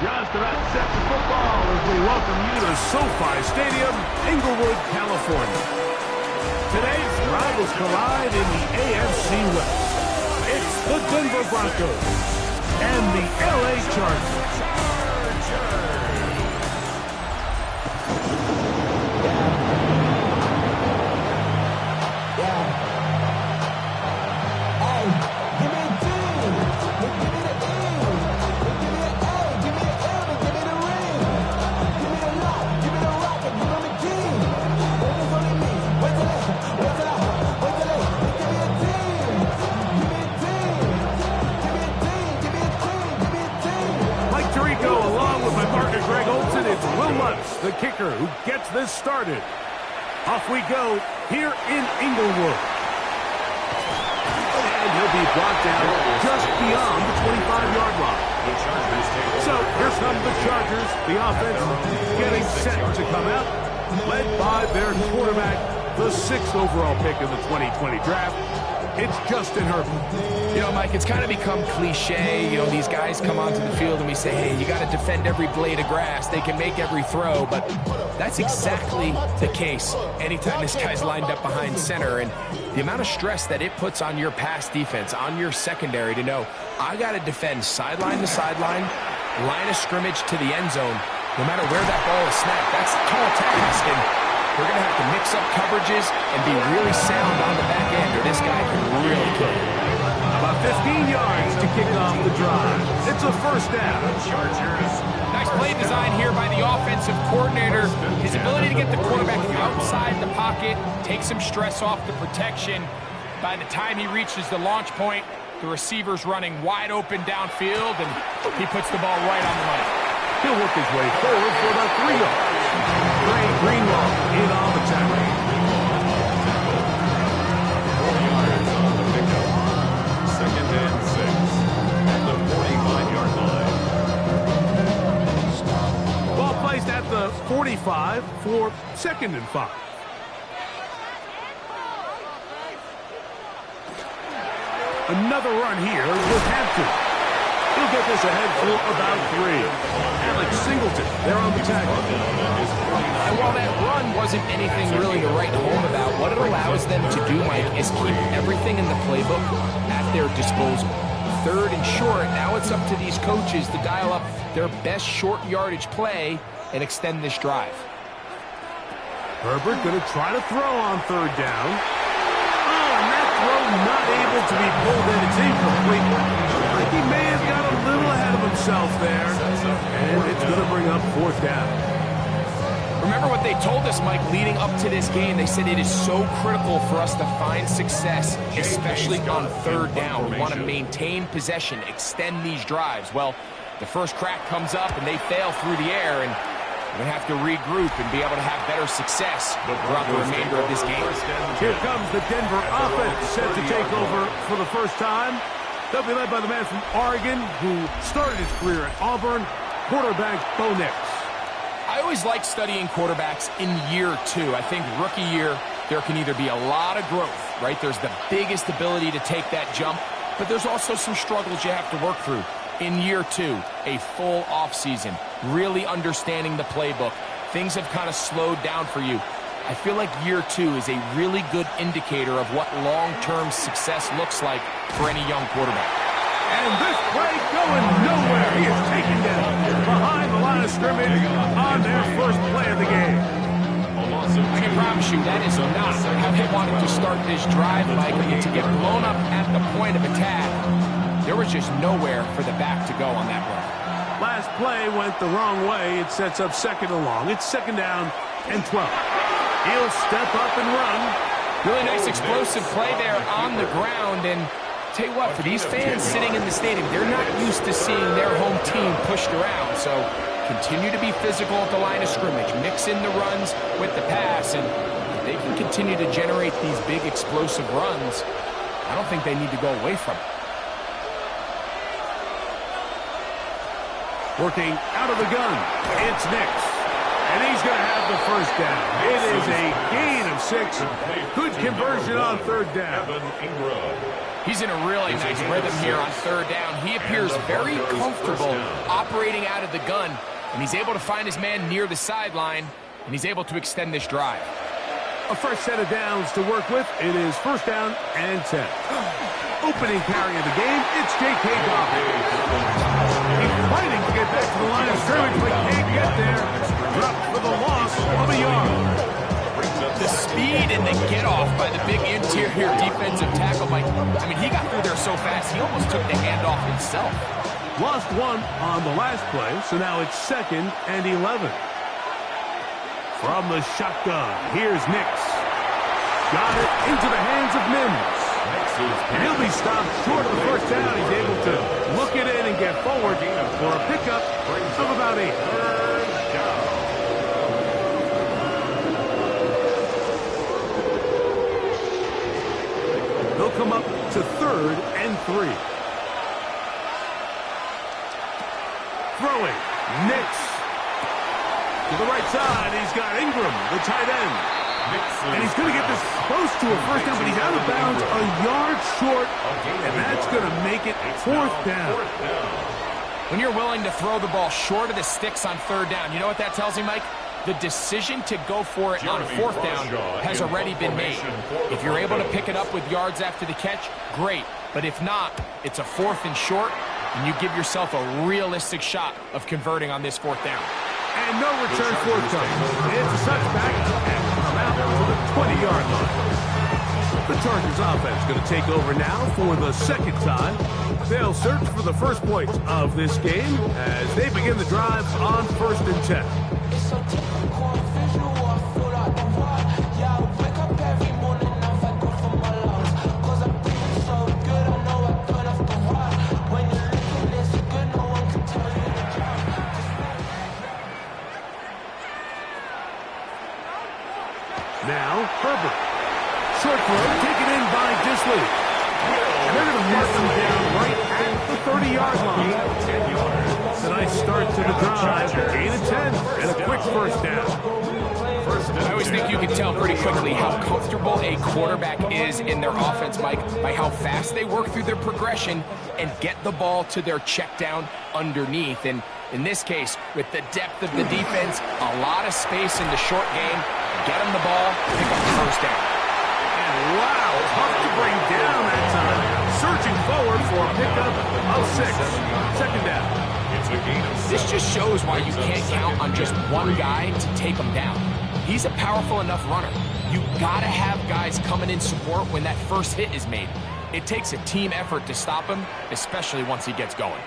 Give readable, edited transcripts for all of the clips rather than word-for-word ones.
Just about set to football as we welcome you to SoFi Stadium, Inglewood, California. Today's rivals collide in the AFC West. It's the Denver Broncos and the LA Chargers. The kicker who gets this started. Off we go here in Inglewood. And he'll be brought down just beyond the 25-yard line. So here come the Chargers. The offense getting set to come out, led by their quarterback, the 6th overall pick in the 2020 draft. It's Justin Herbert. You know, Mike, it's kind of become cliche. You know, these guys come onto the field and we say, hey, you got to defend every blade of grass. They can make every throw, but that's exactly the case anytime this guy's lined up behind center. And the amount of stress that it puts on your pass defense, on your secondary to know, I got to defend sideline to sideline, line of scrimmage to the end zone, no matter where that ball is snapped. That's a tall task, and we're going to have to mix up coverages and be really sound on the back end, or this guy can really kill you. About 15 yards to kick off the drive. It's a first down. Nice play design here by the offensive coordinator. His ability to get the quarterback outside the pocket, take some stress off the protection. By the time he reaches the launch point, the receiver's running wide open downfield, and he puts the ball right on the money. He'll work his way forward for about 3 yards. Trey Greenlaw in on the tackle. 4 yards on the pickup. 2nd and 6 at the 45-yard line. Ball placed at the 45 for 2nd and 5. Another run here with Hampton. He'll get this ahead for about 3. Alex Singleton, they're on the tackle. And while that run wasn't anything really to write home about, what it allows them to do, Mike, is keep everything in the playbook at their disposal. 3rd and short, now it's up to these coaches to dial up their best short yardage play and extend this drive. Herbert going to try to throw on 3rd down. Oh, and that throw not able to be pulled in. It's incomplete. I think he may have got a little ahead of himself there, and it's going to bring up 4th down. Remember what they told us, Mike, leading up to this game. They said it is so critical for us to find success, especially on 3rd down. We want to maintain possession, extend these drives. Well, the first crack comes up, and they fail through the air, and we're going to have to regroup and be able to have better success throughout the remainder of this game. Here comes the Denver offense set to take over for the first time. They'll be led by the man from Oregon who started his career at Auburn, quarterback Bo Nix. I always like studying quarterbacks in year 2. I think rookie year, there can either be a lot of growth, right? There's the biggest ability to take that jump, but there's also some struggles you have to work through. In year 2, a full offseason, really understanding the playbook. Things have kind of slowed down for you. I feel like year 2 is a really good indicator of what long-term success looks like for any young quarterback. And this play going nowhere. He is taken down behind the line of scrimmage on their first play of the game. I can promise you that is not how they wanted to start this drive, Mike. To get blown up at the point of attack, there was just nowhere for the back to go on that run. Last play went the wrong way. It sets up 2nd and long. It's 2nd down and 12. He'll step up and run. Really nice explosive play there on the ground. And tell you what, for these fans sitting in the stadium, they're not used to seeing their home team pushed around. So continue to be physical at the line of scrimmage. Mix in the runs with the pass. And if they can continue to generate these big explosive runs, I don't think they need to go away from it. Working out of the gun, it's Nix. And he's going to have the first down. It is a gain of 6. Good conversion on 3rd down. He's in a really nice rhythm here on third down. He appears very comfortable operating out of the gun, and he's able to find his man near the sideline, and he's able to extend this drive. A fresh set of downs to work with. It is first down and 10. Opening carry of the game, it's J.K. Dobbins. He's fighting to get back to the line of scrimmage, but can't get there. Dropped for the loss of a yard. The speed and the get-off by the big interior defensive tackle, Mike. I mean, he got through there so fast, he almost took the handoff himself. Lost one on the last play, so now it's 2nd and 11. From the shotgun, here's Nix. Got it into the hands of Mims. And he'll be stopped short of the first down. He's able to look it in and get forward for a pickup of about 8. They'll come up to 3rd and 3. Throwing, Nix. To the right side, he's got Ingram, the tight end. And he's going to get this close to a first down, but he's out of bounds a yard short, and that's going to make it 4th down. When you're willing to throw the ball short of the sticks on 3rd down, you know what that tells me, Mike? The decision to go for it on 4th down has already been made. If you're able to pick it up with yards after the catch, great. But if not, it's a 4th and short, and you give yourself a realistic shot of converting on this 4th down. And no return forthcoming. It's a touchback and come out to the 20-yard line. The Chargers offense going to take over now for the 2nd time. They'll search for the first points of this game as they begin the drive on 1st and 10. Now, Herbert. Short throw, taken in by Disley. And they're going to mark them down right at the 30-yard line. It's a nice start to the drive. Gain of 10 and a quick first down. I always think you can tell pretty quickly how comfortable a quarterback is in their offense, Mike, by how fast they work through their progression and get the ball to their check down underneath. And in this case, with the depth of the defense, a lot of space in the short game, get them the ball, pick up the first down. And wow, tough to bring down that time. Searching forward for a pickup of 6. 2nd down. This just shows why you can't count on just one guy to take him down. He's a powerful enough runner. You gotta have guys coming in support when that first hit is made. It takes a team effort to stop him, especially once he gets going.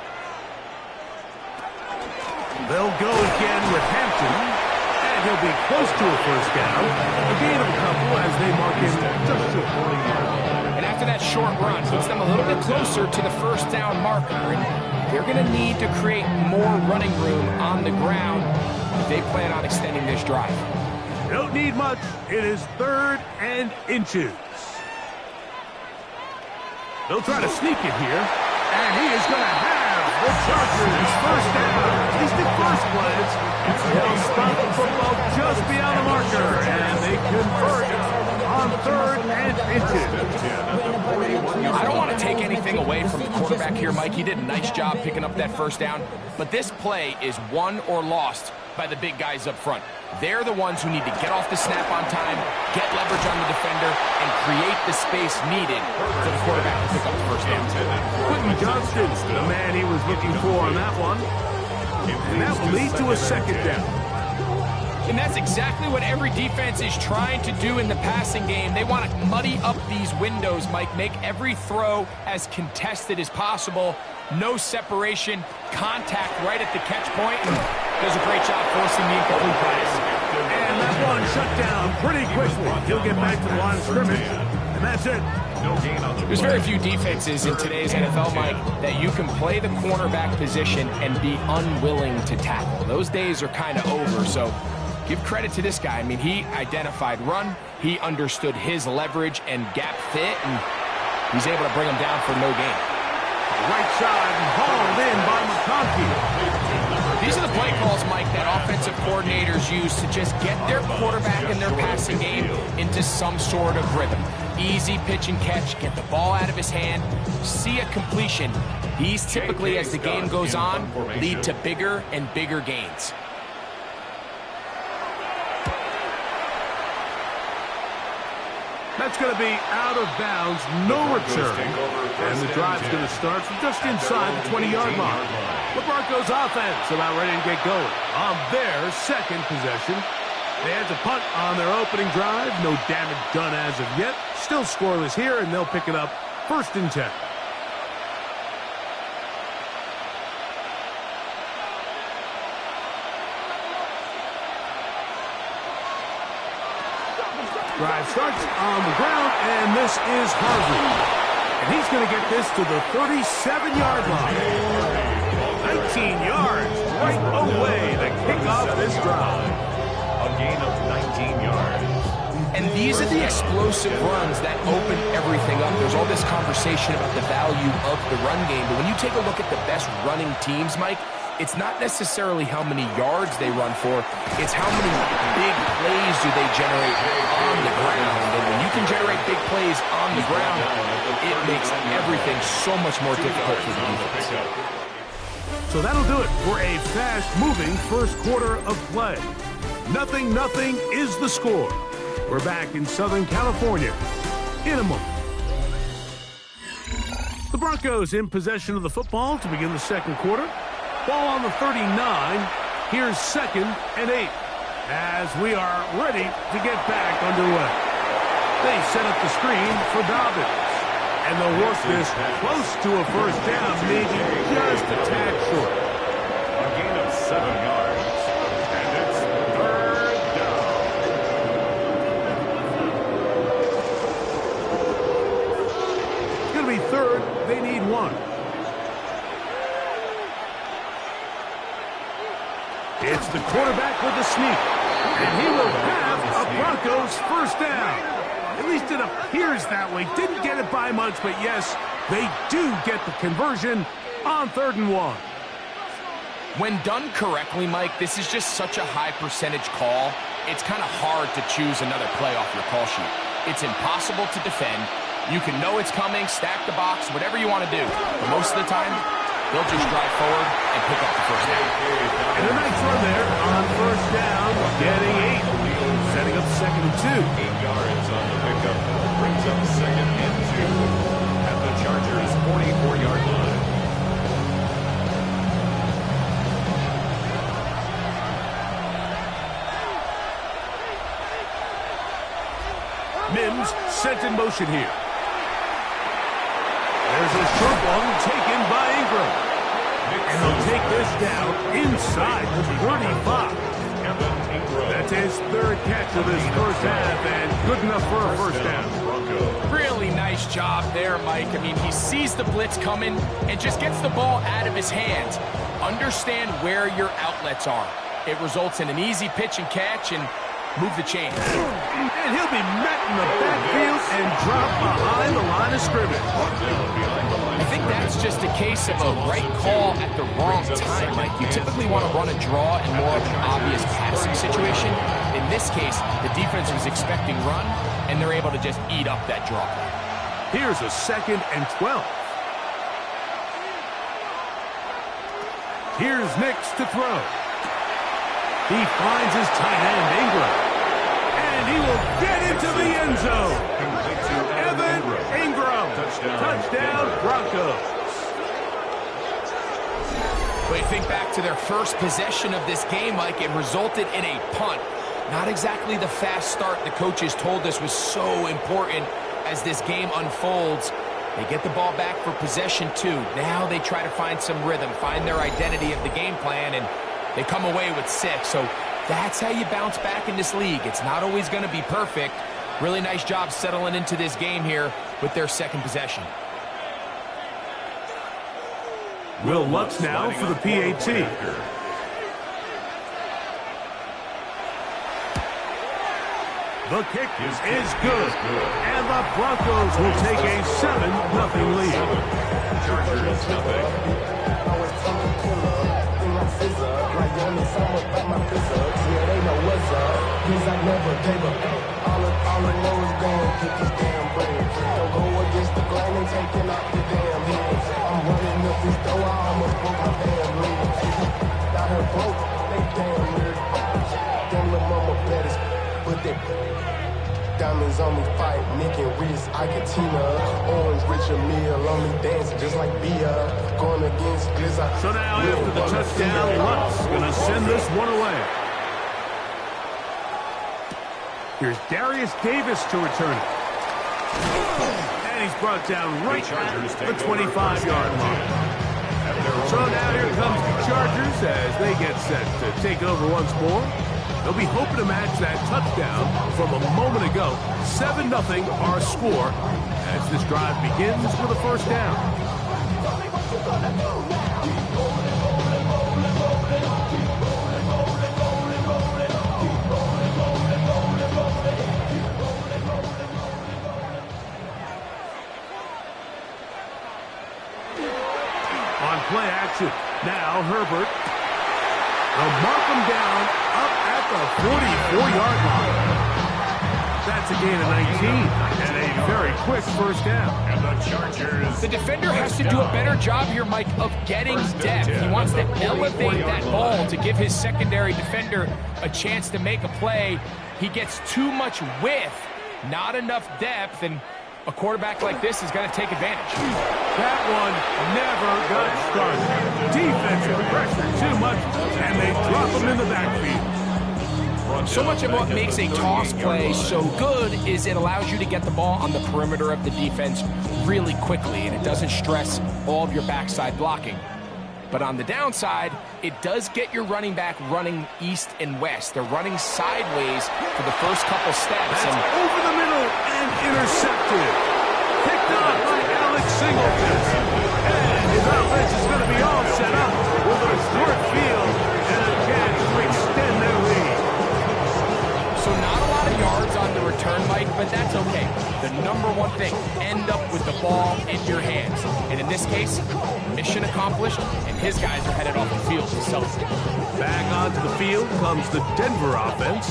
They'll go again with Hampton. And he'll be close to a first down. A gain of a couple as they mark him just short. And after that short run, puts them a little bit closer to the first down marker. And they're going to need to create more running room on the ground if they plan on extending this drive. Don't need much. It is 3rd and inches. They'll try to sneak it here. And he is going to have the Chargers first down. At least at first glance. They'll stop the football just beyond the marker. And they convert on 3rd and inches. I don't want to take anything away from the quarterback here, Mike. He did a nice job picking up that first down. But this play is won or lost by the big guys up front. They're the ones who need to get off the snap on time, get leverage on the defender, and create the space needed for the quarterback to pick up the first down. Quentin Johnston, the man he was looking for on that one. And that will lead to a 2nd down. And that's exactly what every defense is trying to do in the passing game. They want to muddy up these windows, Mike, make every throw as contested as possible. No separation, contact right at the catch point. Does a great job forcing the incomplete pass. And that one shut down pretty quickly. He'll get back to the line of scrimmage, and that's it. There's very few defenses in today's NFL, Mike, that you can play the cornerback position and be unwilling to tackle. Those days are kind of over, so give credit to this guy. I mean, he identified run, he understood his leverage and gap fit, and he's able to bring him down for no gain. Right side, hauled in by McConkey. These are the play calls, Mike, that offense offensive coordinators use to just get their quarterback and their passing game into some sort of rhythm. Easy pitch and catch, get the ball out of his hand, see a completion. These typically, as the game goes on, lead to bigger and bigger gains. That's going to be out of bounds, no return. And the drive's going to start from just inside the 20-yard line. The Broncos offense about ready to get going on their second possession. They had to punt on their opening drive. No damage done as of yet. Still scoreless here, and they'll pick it up 1st and 10. Drive starts on the ground, and this is Harvey. And he's going to get this to the 37-yard line. 19 yards right away to kick off this drive. A gain of 19 yards. And these are the explosive runs that open everything up. There's all this conversation about the value of the run game, but when you take a look at the best running teams, Mike, it's not necessarily how many yards they run for, it's how many big plays do they generate on the ground. And when you can generate big plays on the ground, it makes everything so much more difficult for the defense. So that'll do it for a fast-moving first quarter of play. 0-0 is the score. We're back in Southern California in a moment. The Broncos in possession of the football to begin the second quarter. Ball on the 39. Here's 2nd and 8 as we are ready to get back underway. They set up the screen for Dobbins. And they'll work this close to a first down, maybe just a tad short. A gain of 7 yards. And it's 3rd down. It's going to be 3rd. They need 1. It's the quarterback with the sneak. And he will have a Broncos first down. At least it appears that way. Didn't get it by much, but yes, they do get the conversion on 3rd and 1. When done correctly, Mike, this is just such a high percentage call. It's kind of hard to choose another play off your call sheet. It's impossible to defend. You can know it's coming, stack the box, whatever you want to do. But most of the time, they'll just drive forward and pick up the first down. And a nice run there on first down, getting 8. Setting up 2nd and 2. 8 yards on the pickup. Brings up 2nd and 2 at the Chargers' 44-yard line. Mims sent in motion here. There's a short one taken by Ingram. And they'll take this down inside the 35. That's his 3rd catch of this first half, and good enough for a first down. Really nice job there, Mike. I mean, he sees the blitz coming and just gets the ball out of his hands. Understand where your outlets are. It results in an easy pitch and catch and move the chains. And he'll be met in the backfield and dropped behind the line of scrimmage. I think that's just a case of a right call at the wrong time, Mike. You typically want to run a draw in more of an obvious passing situation. In this case, the defense was expecting run, and they're able to just eat up that draw play. Here's a 2nd and 12. Here's Nix to throw. He finds his tight end, Ingram. And he will get into the end zone. Evan Ingram. Touchdown, Broncos. But you think back to their first possession of this game, Mike, it resulted in a punt. Not exactly the fast start the coaches told us was so important as this game unfolds. They get the ball back for possession 2. Now they try to find some rhythm, find their identity of the game plan, and they come away with 6. So that's how you bounce back in this league. It's not always going to be perfect. Really nice job settling into this game here with their second possession. Will Lutz now for the PAT. The kick is good. And the Broncos will take a 7-0 lead. Chargers 0. sucks. Yeah, they know what's up. Cause I never gave up. All I know is going get this damn bread. Don't go against the grain and taking off the damn head. I'm running up this door, I almost broke my damn leg. Got her broke, they damn weird. Damn little mama better, but they diamonds on me fight, Nick and wrist, Argentina. Orange Richard Mill on me dancing just like Bia. Going against Glizzy. So now after the touchdown, Lutz gonna send this one away. Here's Darius Davis to return it. And he's brought down right at the 25-yard line. So now here comes the Chargers as they get set to take over once more. They'll be hoping to match that touchdown from a moment ago. 7-0 our score as this drive begins with a first down. On play action, now Herbert. They'll mark him down up at the 44-yard line. That's a gain of 19 and a very quick first down. And the Chargers. The defender has to do a better job here, Mike, of getting depth. He wants to elevate that ball to give his secondary defender a chance to make a play. He gets too much width, not enough depth, and a quarterback like this is going to take advantage. That one never got started. Defensive pressure too much, and they drop him in the backfield. So much of what makes a toss play so good is it allows you to get the ball on the perimeter of the defense really quickly, and it doesn't stress all of your backside blocking. But on the downside, it does get your running back running east and west. They're running sideways for the first couple steps. That's over the middle and intercepted. Picked off by Alex Singleton. And his offense is going to be all set up with a short field and a chance to extend their lead. So not a lot of yards on the return, Mike, but that's okay. The number one thing, end up with the ball in your hands. And in this case, mission accomplished, and his guys are headed off the field to celebrate. Back onto the field comes the Denver offense.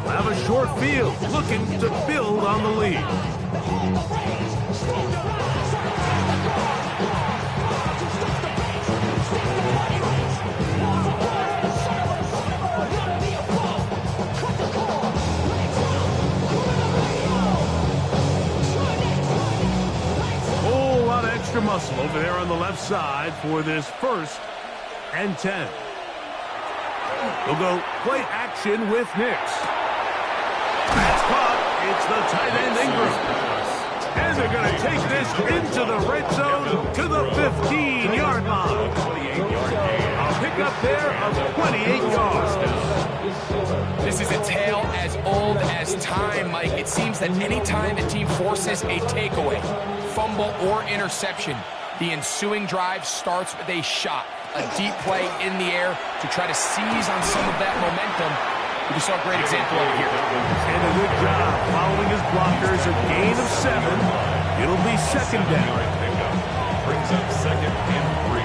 Have a short field, looking to build on the lead. Extra muscle over there on the left side for this 1st and 10. They'll go play action with Nix. That's caught. It's the tight end Ingram. And they're going to take this into the red zone to the 15-yard line. A pickup there of 28 yards. This is a tale as old as time, Mike. It seems that any time a team forces a takeaway, fumble, or interception, the ensuing drive starts with a shot, a deep play in the air to try to seize on some of that momentum. We just saw a great example over here. And a good job following his blockers, a gain of 7. It'll be second down. Brings up 2nd and 3.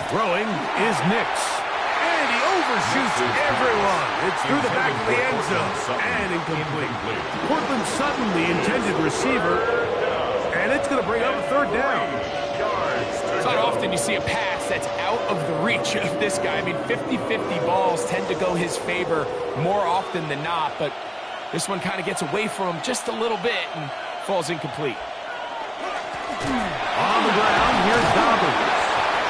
Throwing is Nix. And he overshoots everyone. It's through the back of the end zone. And incomplete. Cortland Sutton, the intended receiver. And it's going to bring up a 3rd down. It's not often you see a pass that's out of the reach of this guy. I mean, 50-50 balls tend to go his favor more often than not. But this one kind of gets away from him just a little bit and falls incomplete. On the ground, here's Dobbins.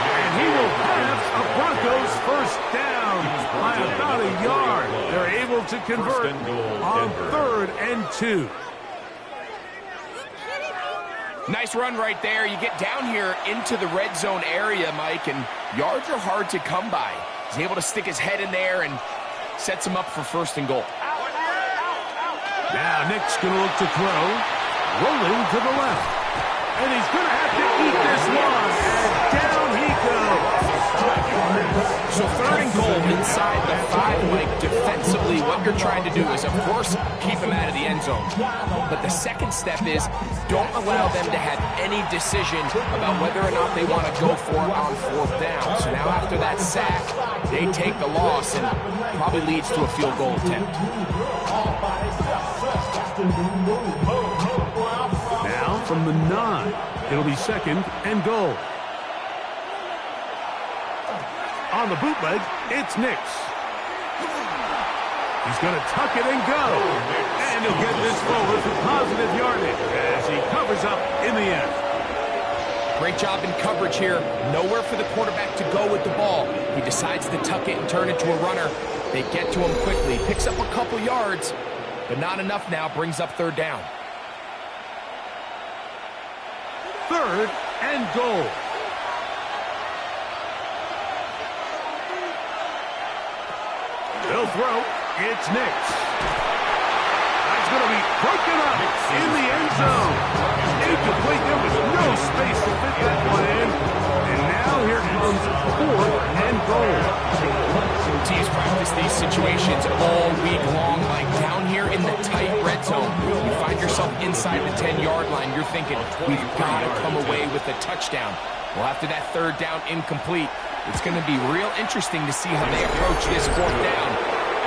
And he will have a Broncos 1st down by about a yard. They're able to convert on 3rd and 2. Nice run right there. You get down here into the red zone area, Mike, and yards are hard to come by. He's able to stick his head in there and sets him up for 1st and goal. Now Nick's going to look to throw. Rolling to the left. And he's going to have to eat this one. And down he go. So 3rd and goal inside the 5, Mike. Defensively, what you're trying to do is, of course, keep them out of the end zone. But the second step is don't allow them to have any decision about whether or not they want to go for it on 4th down. So now after that sack, they take the loss and probably leads to a field goal attempt. Now from the 9, it'll be 2nd and goal. On the bootleg, it's Nix. He's going to tuck it and go. And he'll get this forward for positive yardage as he covers up in the end. Great job in coverage here. Nowhere for the quarterback to go with the ball. He decides to tuck it and turn it to a runner. They get to him quickly. Picks up a couple yards, but not enough now. Brings up 3rd down. 3rd and goal. They'll throw. It's Nix. That's going to be broken up in the end zone. Incomplete. There was no space to fit that one in. And now here comes 4th and goal. Teams practice these situations all week long. Like down here in the tight red zone, you find yourself inside the 10-yard line. You're thinking, we've got to come away with a touchdown. Well, after that 3rd down incomplete, it's going to be real interesting to see how they approach this 4th down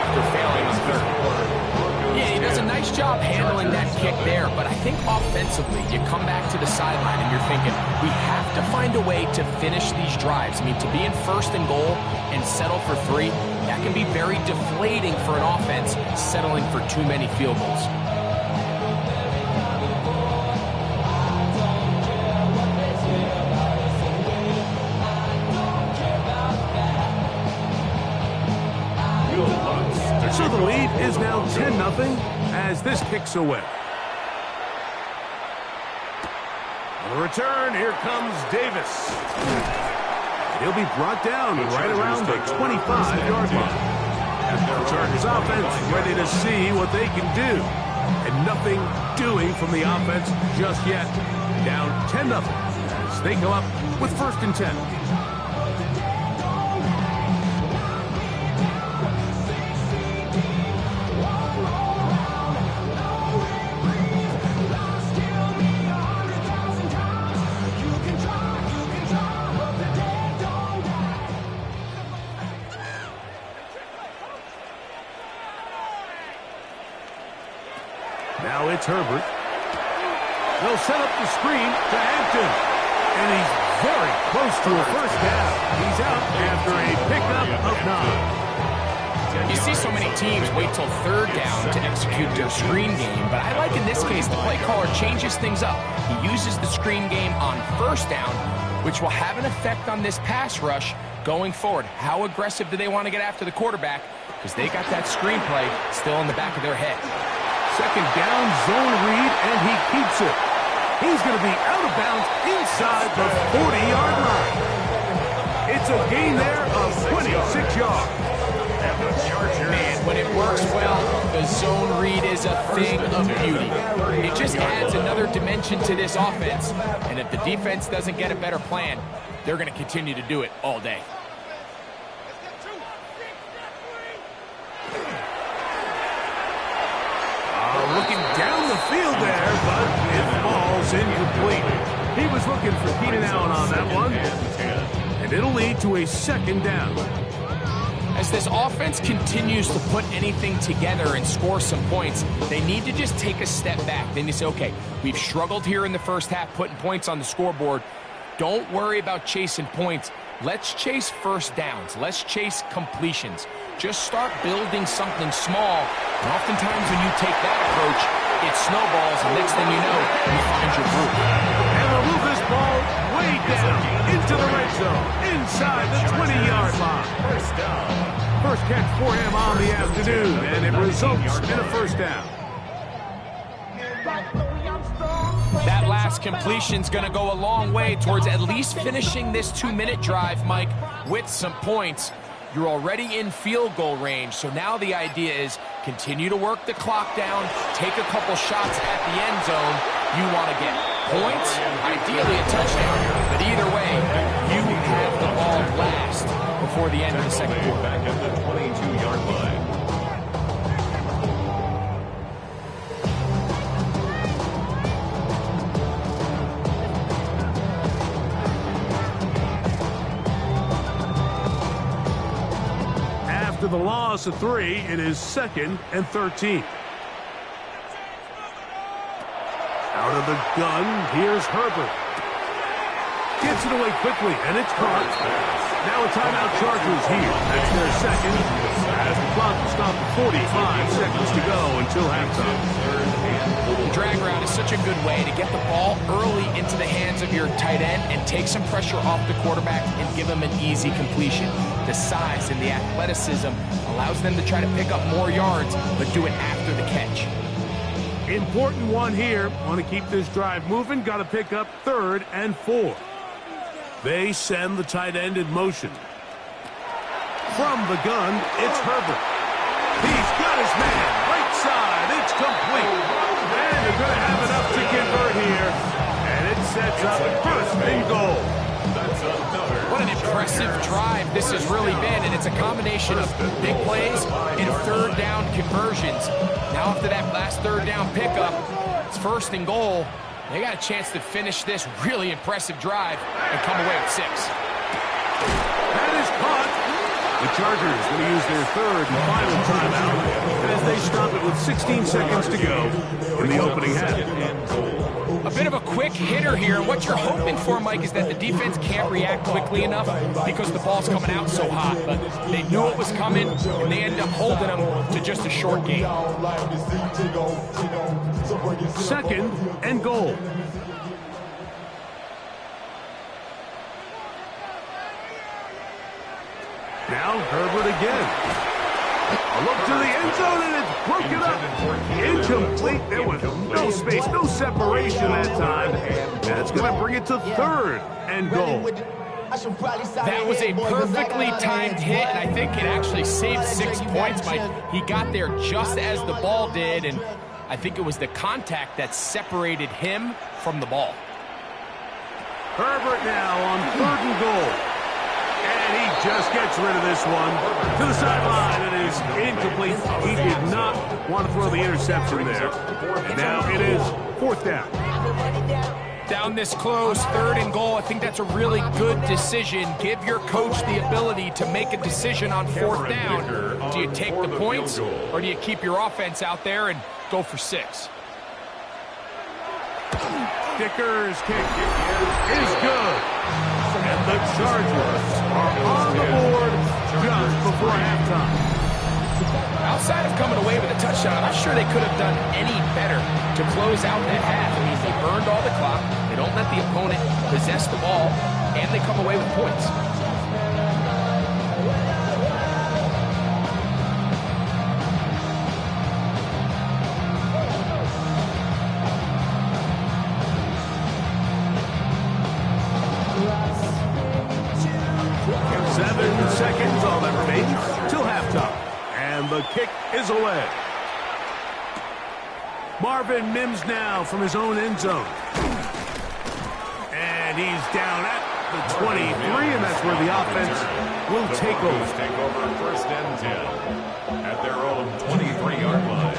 after failing on 3rd. Yeah, he does a nice job handling that kick there, but I think offensively, you come back to the sideline and you're thinking, we have to find a way to finish these drives. I mean, to be in 1st and goal and settle for 3, that can be very deflating for an offense settling for too many field goals. So the lead is now 10-0 as this kicks away. On the return, here comes Davis. He'll be brought down right around the 25-yard line. The Chargers offense ready to see what they can do. And nothing doing from the offense just yet. Down 10-0 as they go up with 1st and 10. Now it's Herbert. They'll set up the screen to Hampton. And he's very close to a 1st down. He's out after a pickup of 9. You see so many teams wait till 3rd down to execute their screen game, but I like in this case the play caller changes things up. He uses the screen game on 1st down, which will have an effect on this pass rush going forward. How aggressive do they want to get after the quarterback? Because they got that screenplay still in the back of their head. 2nd down, zone read, and he keeps it. He's going to be out of bounds inside the 40-yard line. It's a gain there of 26 yards. Man, when it works well, the zone read is a thing of beauty. It just adds another dimension to this offense. And if the defense doesn't get a better plan, they're going to continue to do it all day. Looking down the field there, but it falls incomplete. He was looking for Keenan Allen on that one. And it'll lead to a 2nd down. As this offense continues to put anything together and score some points, they need to just take a step back. Then you say, okay, we've struggled here in the 1st half, putting points on the scoreboard. Don't worry about chasing points. Let's chase 1st downs. Let's chase completions. Just start building something small. And oftentimes when you take that approach, it snowballs, and next thing you know, you find your groove. And they'll move this ball way down into the red zone, inside the 20-yard line. 1st catch for him on the afternoon, and it results in a 1st down. That last completion's going to go a long way towards at least finishing this 2-minute drive, Mike, with some points. You're already in field goal range, so now the idea is continue to work the clock down, take a couple shots at the end zone. You want to get points, ideally a touchdown, but either way, you have the last before the end of the second quarter. Back at the 22-yard line. After the loss of 3, it is 2nd and 13. Out of the gun, here's Herbert. Gets it away quickly, and it's caught. Now a timeout Chargers here. That's their second. As the clock will stop at 45 seconds to go until halftime. The drag route is such a good way to get the ball early into the hands of your tight end and take some pressure off the quarterback and give him an easy completion. The size and the athleticism allows them to try to pick up more yards, but do it after the catch. Important one here. Want to keep this drive moving. Got to pick up 3rd and 4. They send the tight end in motion. From the gun, it's Herbert. He's got his man. Right side. It's complete. And they're going to have enough to convert here. And it sets up 1st and goal. That's another. What an impressive drive this has really been, and it's a combination of big plays and 3rd down conversions. Now after that last 3rd down pickup, it's 1st and goal. They got a chance to finish this really impressive drive and come away with 6. That is caught. The Chargers going to use their 3rd and final timeout as they stop it with 16 seconds to go in the opening half. A bit of a quick hitter here, and what you're hoping for, Mike, is that the defense can't react quickly enough because the ball's coming out so hot. But they knew it was coming, and they ended up holding them to just a short game. 2nd and goal. Now Herbert again. A look to the end zone, and it's broken up. Incomplete. There was no space, no separation that time. That's going to bring it to 3rd and goal. That was a perfectly timed hit, and I think it actually saved 6 points, Mike. He got there just as the ball did, and I think it was the contact that separated him from the ball. Herbert now on 3rd and goal. And he just gets rid of this one to the sideline. It is incomplete. He did not want to throw the interception there. Now it is 4th down. Down this close, 3rd and goal. I think that's a really good decision. Give your coach the ability to make a decision on 4th down. Do you take the points, or do you keep your offense out there and go for 6? Dicker's kick is good. And the Chargers are on the board just before halftime. Outside of coming away with a touchdown, I'm not sure they could have done any better to close out that half. I mean, they burned all the clock, they don't let the opponent possess the ball, and they come away with points. Seconds, all that remains till halftime. And the kick is away. Marvin Mims now from his own end zone. And he's down at the 23, and that's where the offense will take over. Take over 1st and 10 at their own 23-yard line.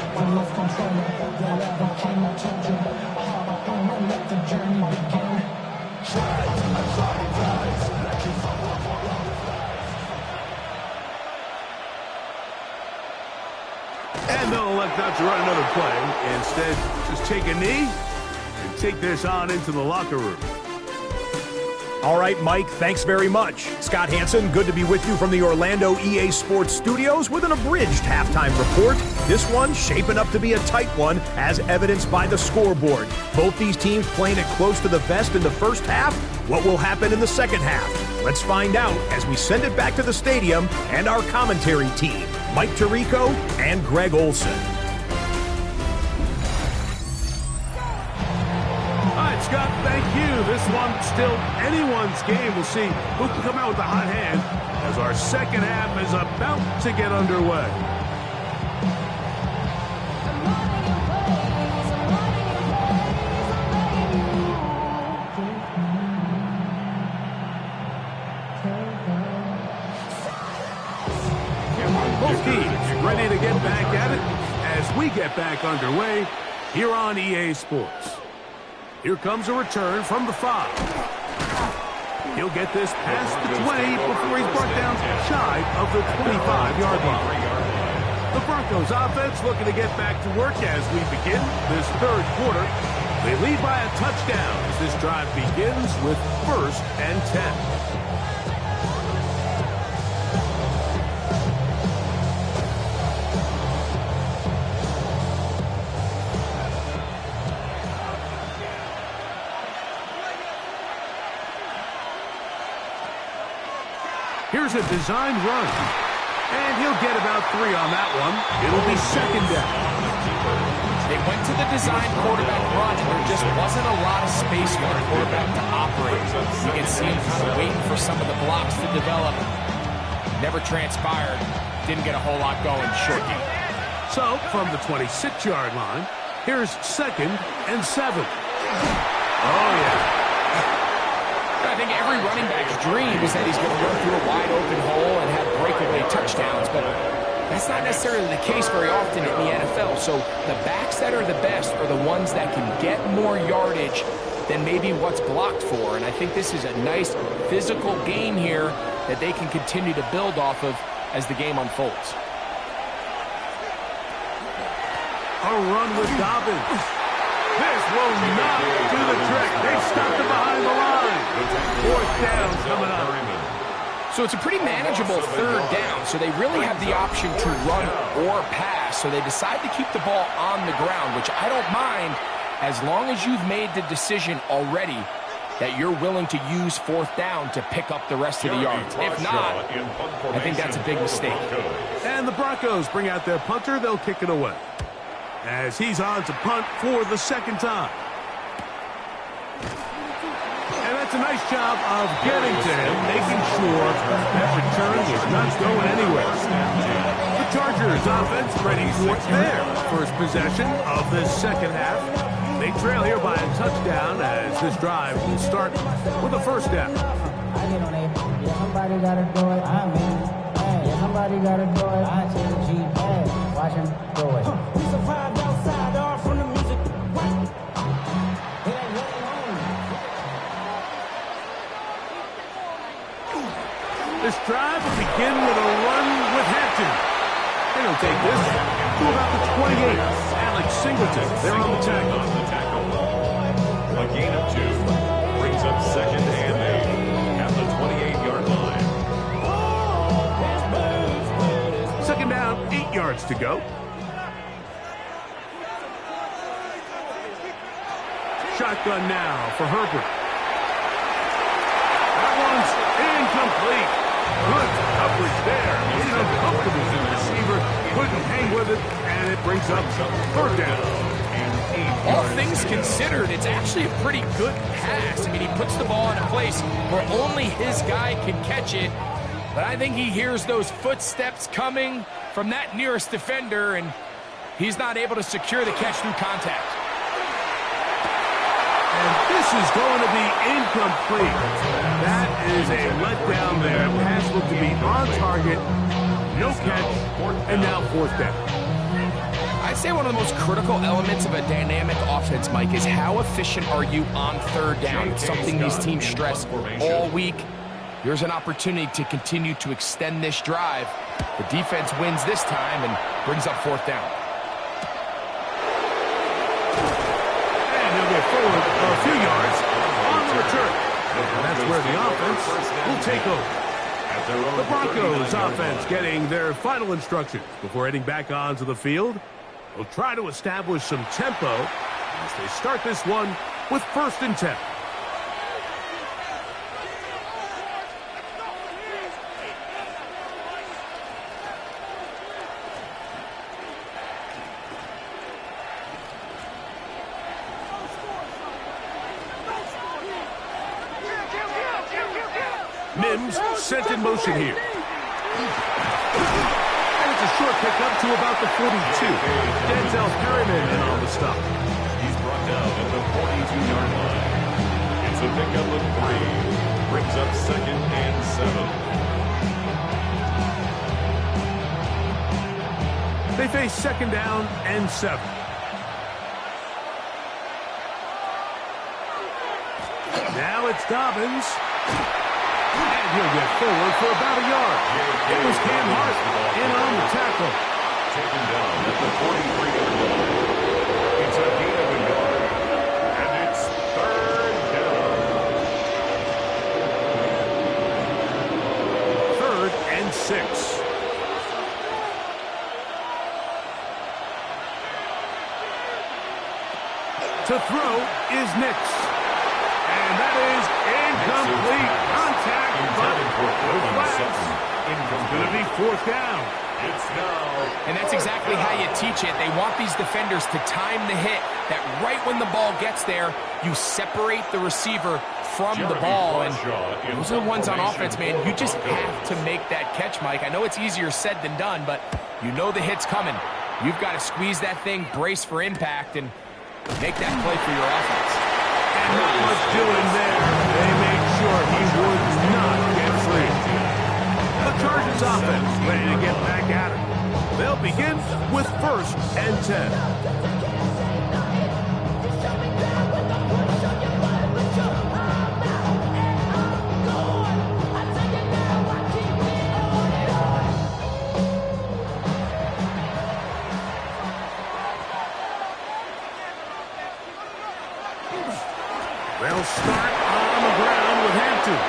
And they'll elect not to run another play. Instead, just take a knee and take this on into the locker room. All right, Mike, thanks very much. Scott Hansen, good to be with you from the Orlando EA Sports Studios with an abridged halftime report. This one shaping up to be a tight one, as evidenced by the scoreboard. Both these teams playing it close to the vest in the first half. What will happen in the second half? Let's find out as we send it back to the stadium and our commentary team, Mike Tirico and Greg Olson. Scott, thank you. This one's still anyone's game. We'll see who can come out with the hot hand as our second half is about to get underway. teams ready to get back at it as we get back underway here on EA Sports. Here comes a return from the 5. He'll get this past the 20 before he's brought down shy of the 25-yard line. The Broncos offense looking to get back to work as we begin this third quarter. They lead by a touchdown as this drive begins with 1st and 10. Here's a designed run. And he'll get about 3 on that one. It'll be 2nd down. They went to the design quarterback run, and there just wasn't a lot of space for the quarterback to operate. You can see him kind of waiting for some of the blocks to develop. Never transpired. Didn't get a whole lot going. Short game. So, from the 26-yard line, here's 2nd and 7. Oh, yeah. I think every running back's dream is that he's going to run through a wide open hole and have breakaway touchdowns, but that's not necessarily the case very often in the NFL. So the backs that are the best are the ones that can get more yardage than maybe what's blocked for, and I think this is a nice physical game here that they can continue to build off of as the game unfolds. A run with Dobbins. This will not do the trick. They stopped it behind the line. 4th down coming up. So it's a pretty manageable 3rd down, so they really have the option to run or pass, so they decide to keep the ball on the ground, which I don't mind as long as you've made the decision already that you're willing to use 4th down to pick up the rest of the yards. If not, I think that's a big mistake. And the Broncos bring out their punter. They'll kick it away as he's on to punt for the 2nd time. And that's a nice job of getting to him, making sure that return is not going anywhere. The Chargers offense ready for their first possession of this 2nd half. They trail here by a touchdown as this drive will start with a 1st down. Somebody gotta do it. Somebody gotta do it. I take the G pass. Watch him do it. We survived outside, all from the music. This drive will begin with a run with Hampton. And he'll take this to about the 28. Alex Singleton, they're on the tackle. A gain of 2 brings up 2nd and 8 at the 28-yard line. 2nd down, 8 yards to go. Shotgun now for Herbert. That one's incomplete. Good coverage there. He's uncomfortable to the receiver. Couldn't hang with it, and it brings up 3rd down. All things considered, it's actually a pretty good pass. I mean, he puts the ball in a place where only his guy can catch it. But I think he hears those footsteps coming from that nearest defender, and he's not able to secure the catch through contact. And this is going to be incomplete. That is a letdown there. Pass looked to be on target. No catch, and now 4th down. I'd say one of the most critical elements of a dynamic offense, Mike, is how efficient are you on 3rd down. It's something these teams stress all week. Here's an opportunity to continue to extend this drive. The defense wins this time and brings up 4th down. And he'll get forward a few yards on the return. And that's where the offense will take over. The Broncos offense getting their final instructions before heading back onto the field. They'll try to establish some tempo as they start this one with 1st and 10. Mims sent in motion here. And it's a short pickup to about the 42. Denzel Perryman in on the stop. He's brought down at the 42-yard line. It's a pickup of 3. Brings up 2nd and 7. They face 2nd down and 7. Now it's Dobbins. And he'll get forward for about a yard. It was Cam Hart in on the tackle. Taken down at the 43-yard line. It's a gain of a yard. And it's 3rd down. 3rd and 6. To throw is Nix. And that is incomplete. Contact, but no flags. It's going to be 4th down. It's now. And that's exactly how you teach it. They want these defenders to time the hit, that right when the ball gets there, you separate the receiver from the ball. And those are the ones on offense, man. You just have to make that catch, Mike. I know it's easier said than done, but you know the hit's coming. You've got to squeeze that thing, brace for impact, and make that play for your offense. And not much doing there. They made sure he would not get free. The Chargers offense ready to get back at it. They'll begin with 1st and 10. They'll start on the ground with Hampton.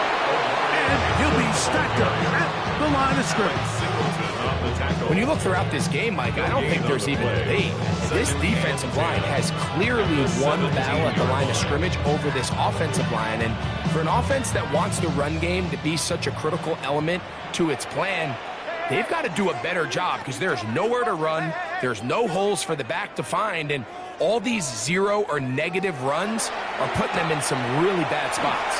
And he'll be stacked up at the line of scrimmage. When you look throughout this game, Mike, I don't think there's even debate. This defensive line has clearly won the battle at the line of scrimmage over this offensive line. And for an offense that wants the run game to be such a critical element to its plan, they've got to do a better job because there's nowhere to run. There's no holes for the back to find. And all these 0 or negative runs are putting them in some really bad spots.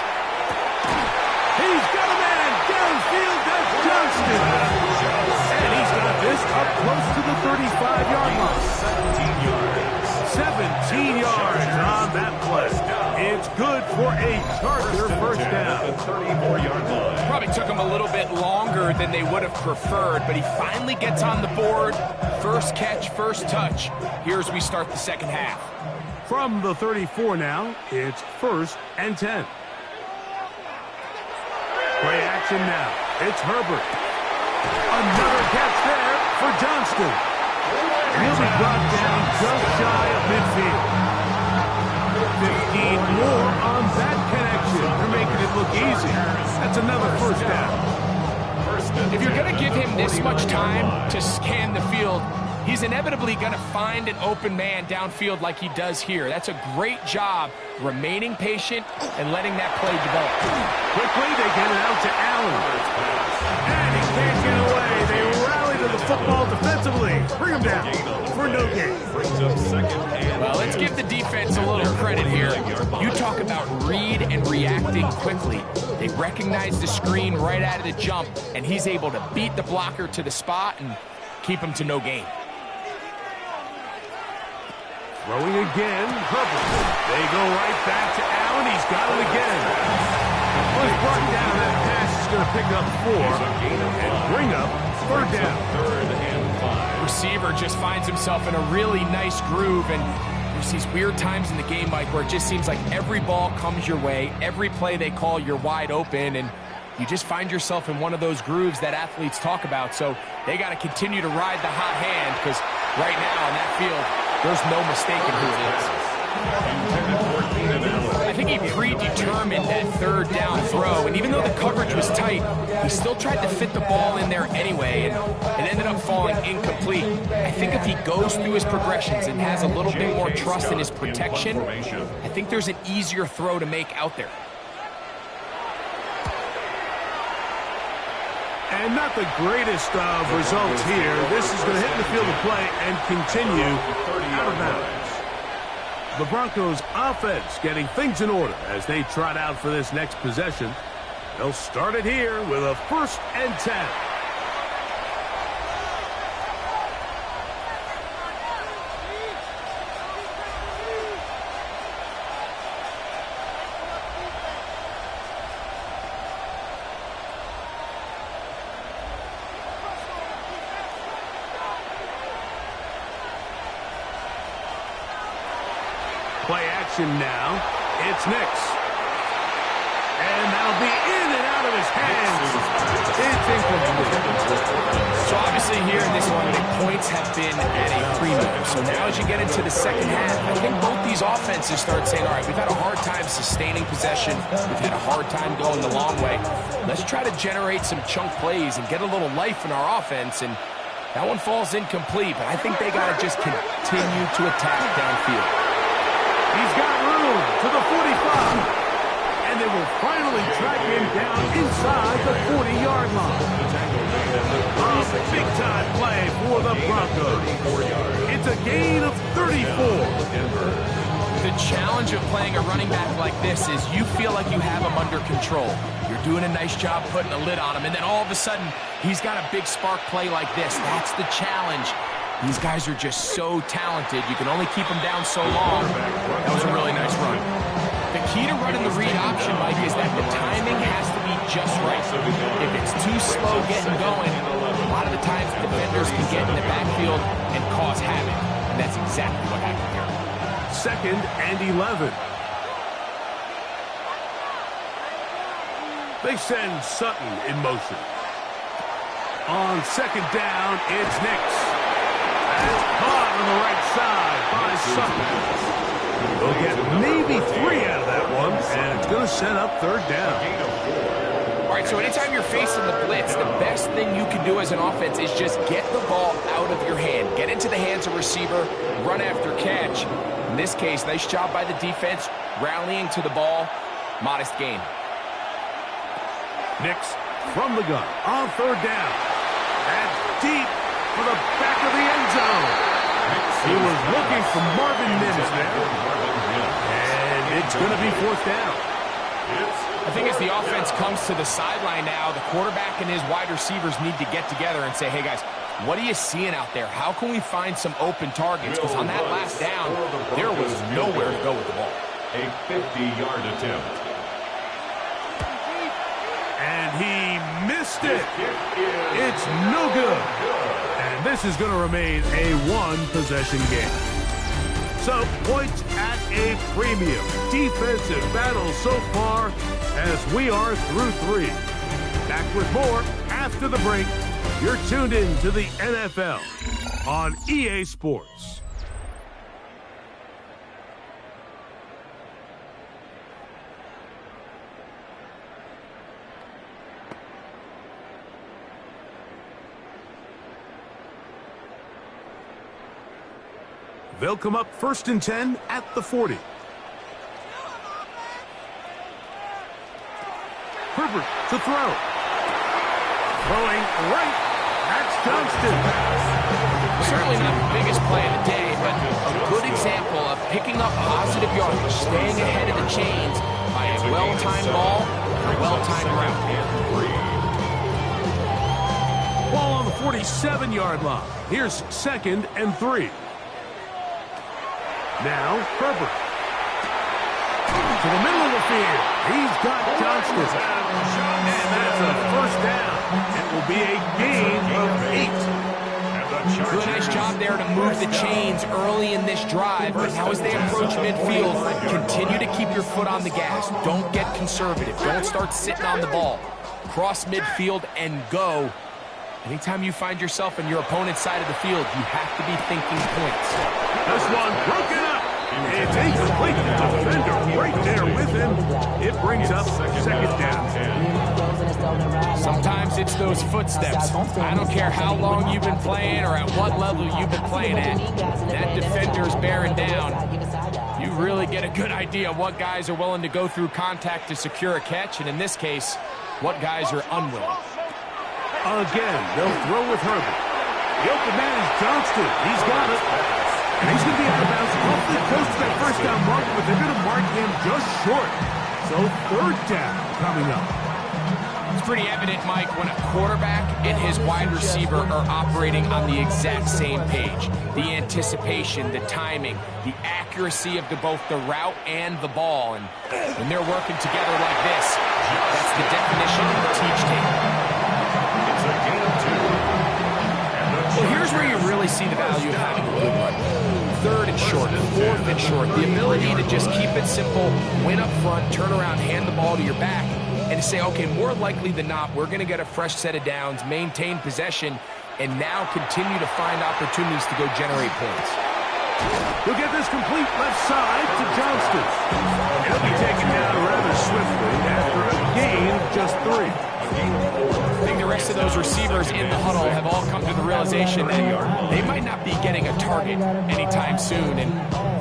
He's got a man downfield. That's Johnston. And he's got this up close to the 35-yard line. 17 yards. 17 yards on that play. It's good for a Charger first down. 34-yard line. Probably took him a little bit longer than they would have preferred, but he finally gets on the board. First catch, first touch. Here as we start the second half. From the 34 now, it's 1st and 10. Play action now. It's Herbert. Another catch there for Johnston. He'll be brought down just shy of midfield. 15 more on that connection. They're making it look easy. That's another first down. If you're going to give him this much time to scan the field, he's inevitably going to find an open man downfield like he does here. That's a great job remaining patient and letting that play develop. Quickly, they get it out to Allen. And he can't get away. They rally to the football defensively. Bring him down for no gain. Well, let's give the defense a little credit here. You talk about read and reacting quickly. They recognize the screen right out of the jump, and he's able to beat the blocker to the spot and keep him to no gain. Throwing again, Herbert. They go right back to Allen. He's got it again. Well, he's brought down. That pass is going to pick up 4 and bring up 3rd down. 3rd and 5. Receiver just finds himself in a really nice groove, and there's these weird times in the game, Mike, where it just seems like every ball comes your way, every play they call, you're wide open, and you just find yourself in one of those grooves that athletes talk about. So they got to continue to ride the hot hand because right now in that field, there's no mistaking who it is. I think he predetermined that 3rd down throw, and even though the coverage was tight, he still tried to fit the ball in there anyway, and it ended up falling incomplete. I think if he goes through his progressions and has a little bit more trust in his protection, I think there's an easier throw to make out there. And not the greatest of results here. This is going to hit the field of play and continue out of bounds. The Broncos offense getting things in order as they trot out for this next possession. They'll start it here with a 1st and 10. Play action now. It's Nix. And that'll be in and out of his hands. It's incomplete. So obviously here in this one, the points have been at a premium. So now as you get into the second half, I think both these offenses start saying, all right, we've had a hard time sustaining possession. We've had a hard time going the long way. Let's try to generate some chunk plays and get a little life in our offense. And that one falls incomplete, but I think they got to just continue to attack downfield. He's got room to the 45. And they will finally track him down inside the 40-yard line. A big-time play for the Broncos. It's a gain of 34. The challenge of playing a running back like this is you feel like you have him under control. You're doing a nice job putting a lid on him, and then all of a sudden, he's got a big spark play like this. That's the challenge. These guys are just so talented. You can only keep them down so long. That was a really nice run. The key to running the read option, Mike, is that the timing has to be just right. If it's too slow getting going, a lot of the times defenders can get in the backfield and cause havoc. And that's exactly what happened here. 2nd and 11. They send Sutton in motion. On 2nd down, it's Nix. That's caught on the right side by Sutton. They'll get maybe 3 out of that one, and it's going to set up 3rd down. All right, so anytime you're facing the blitz, the best thing you can do as an offense is just get the ball out of your hand. Get into the hands of receiver, run after catch. In this case, nice job by the defense, rallying to the ball. Modest gain. Nix from the gun on 3rd down. That's deep for the back of the end zone. He was looking for Marvin Mims there. And it's going to be 4th down. I think as the offense comes to the sideline now, the quarterback and his wide receivers need to get together and say, hey, guys, what are you seeing out there? How can we find some open targets? Because on that last down, there was nowhere to go with the ball. A 50-yard attempt. And he missed it. It's no good. And this is going to remain a 1-possession game. So, points at a premium. Defensive battle so far as we are through 3. Back with more after the break. You're tuned in to the NFL on EA Sports. They'll come up 1st and 10 at the 40. Herbert to throw. Throwing right. That's Johnston. Certainly not the biggest play of the day, but a good example of picking up positive yardage, staying ahead of the chains by a well-timed ball, a well-timed route. Ball on the 47-yard line. Here's 2nd and 3. Now, Herbert. To the middle of the field. He's got Johnston. And that's a 1st down. It will be a gain of 8. Really nice job there to move the chains early in this drive. But now as they approach midfield, continue to keep your foot on the gas. Don't get conservative. Don't start sitting on the ball. Cross midfield and go. Anytime you find yourself on your opponent's side of the field, you have to be thinking points. This one broken up. It's incomplete. Defender right there with him. It brings up 2nd down. Sometimes it's those footsteps. I don't care how long you've been playing or at what level you've been playing at. That defender's bearing down. You really get a good idea of what guys are willing to go through contact to secure a catch, and in this case, what guys are unwilling. Again, they'll throw with Herbert. The open man is Johnston. He's got it. And he's going to be out of bounds awfully close to that 1st down mark, but they're going to mark him just short. So 3rd down coming up. It's pretty evident, Mike, when a quarterback and his wide receiver are operating on the exact same page. The anticipation, the timing, the accuracy of both the route and the ball. And when they're working together like this, that's the definition of a teach team. Well, here's where you really see the value of having a good run. third and short, fourth and short, the ability to just keep it simple, win up front, turn around, hand the ball to your back, and to say, okay, more likely than not, we're going to get a fresh set of downs, maintain possession, and now continue to find opportunities to go generate points. He'll get this complete left side to Johnston. He'll be taken down rather swiftly after a gain of just 3. I think the rest of those receivers in the huddle have all come to the realization that they might not be getting a target anytime soon, and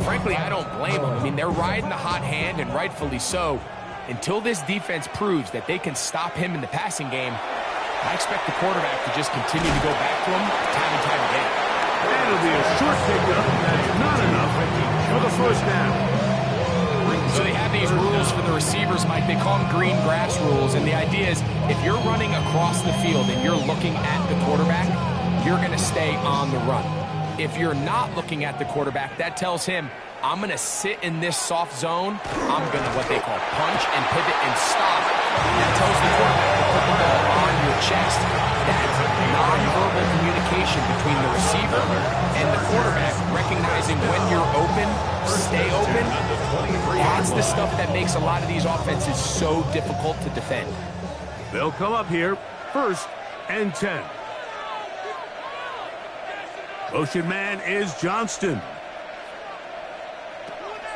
frankly, I don't blame them. I mean, they're riding the hot hand, and rightfully so. Until this defense proves that they can stop him in the passing game, I expect the quarterback to just continue to go back to him time and time again. That'll be a short pickup. That's not enough for the first down. So they have these rules for the receivers, Mike. They call them green grass rules, and the idea is if you're running across the field and you're looking at the quarterback, you're going to stay on the run. If you're not looking at the quarterback, that tells him, I'm going to sit in this soft zone. I'm going to what they call punch and pivot and stop. That tells the quarterback to put the ball on your chest. That's nonverbal communication between the receiver and the quarterback, recognizing when you're open, stay open. That's the stuff that makes a lot of these offenses so difficult to defend. They'll come up here, 1st and 10. Motion man is Johnston.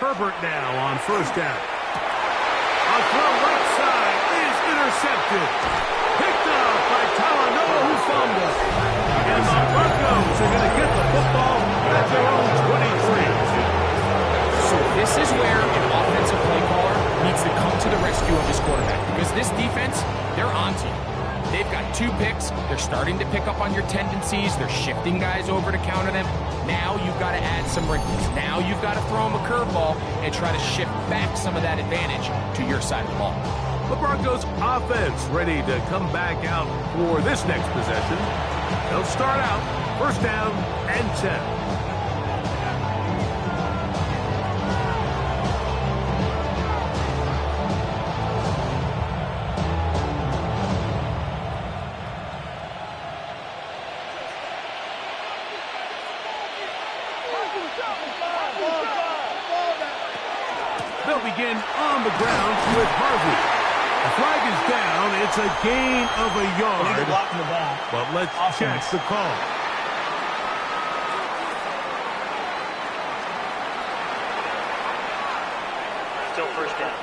Herbert now on 1st down. A throw right side is intercepted. Picked up by Talanoa, who fumbled. And the Broncos are going to get the football at their own 23. So this is where an offensive play caller needs to come to the rescue of his quarterback, because this defense, they're onto you. They've got 2 picks. They're starting to pick up on your tendencies. They're shifting guys over to counter them. Now you've got to add some wrinkles. Now you've got to throw them a curveball and try to shift back some of that advantage to your side of the ball. The Broncos offense ready to come back out for this next possession. They'll start out 1st down and 10. They'll begin on the ground with Harvey. The flag is down. It's a gain of a yard. But let's check the call. Still 1st down.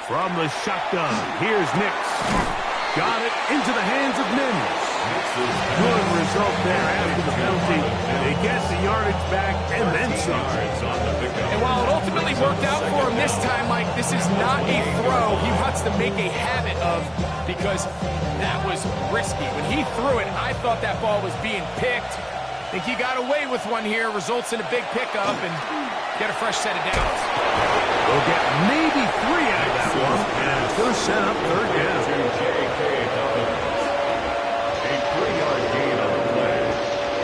From the shotgun, here's Nix. Got it into the hands of Mims. Good result there after the penalty. They get the yardage back and then some. And while it ultimately worked out for him this time, Mike, this is not a throw he wants to make a habit of, because that was risky. When he threw it, I thought that ball was being picked. I think he got away with one here, results in a big pickup, and get a fresh set of downs. We'll get maybe 3 out of that one, and it's going to set up 3rd down. A 3-yard gain on the play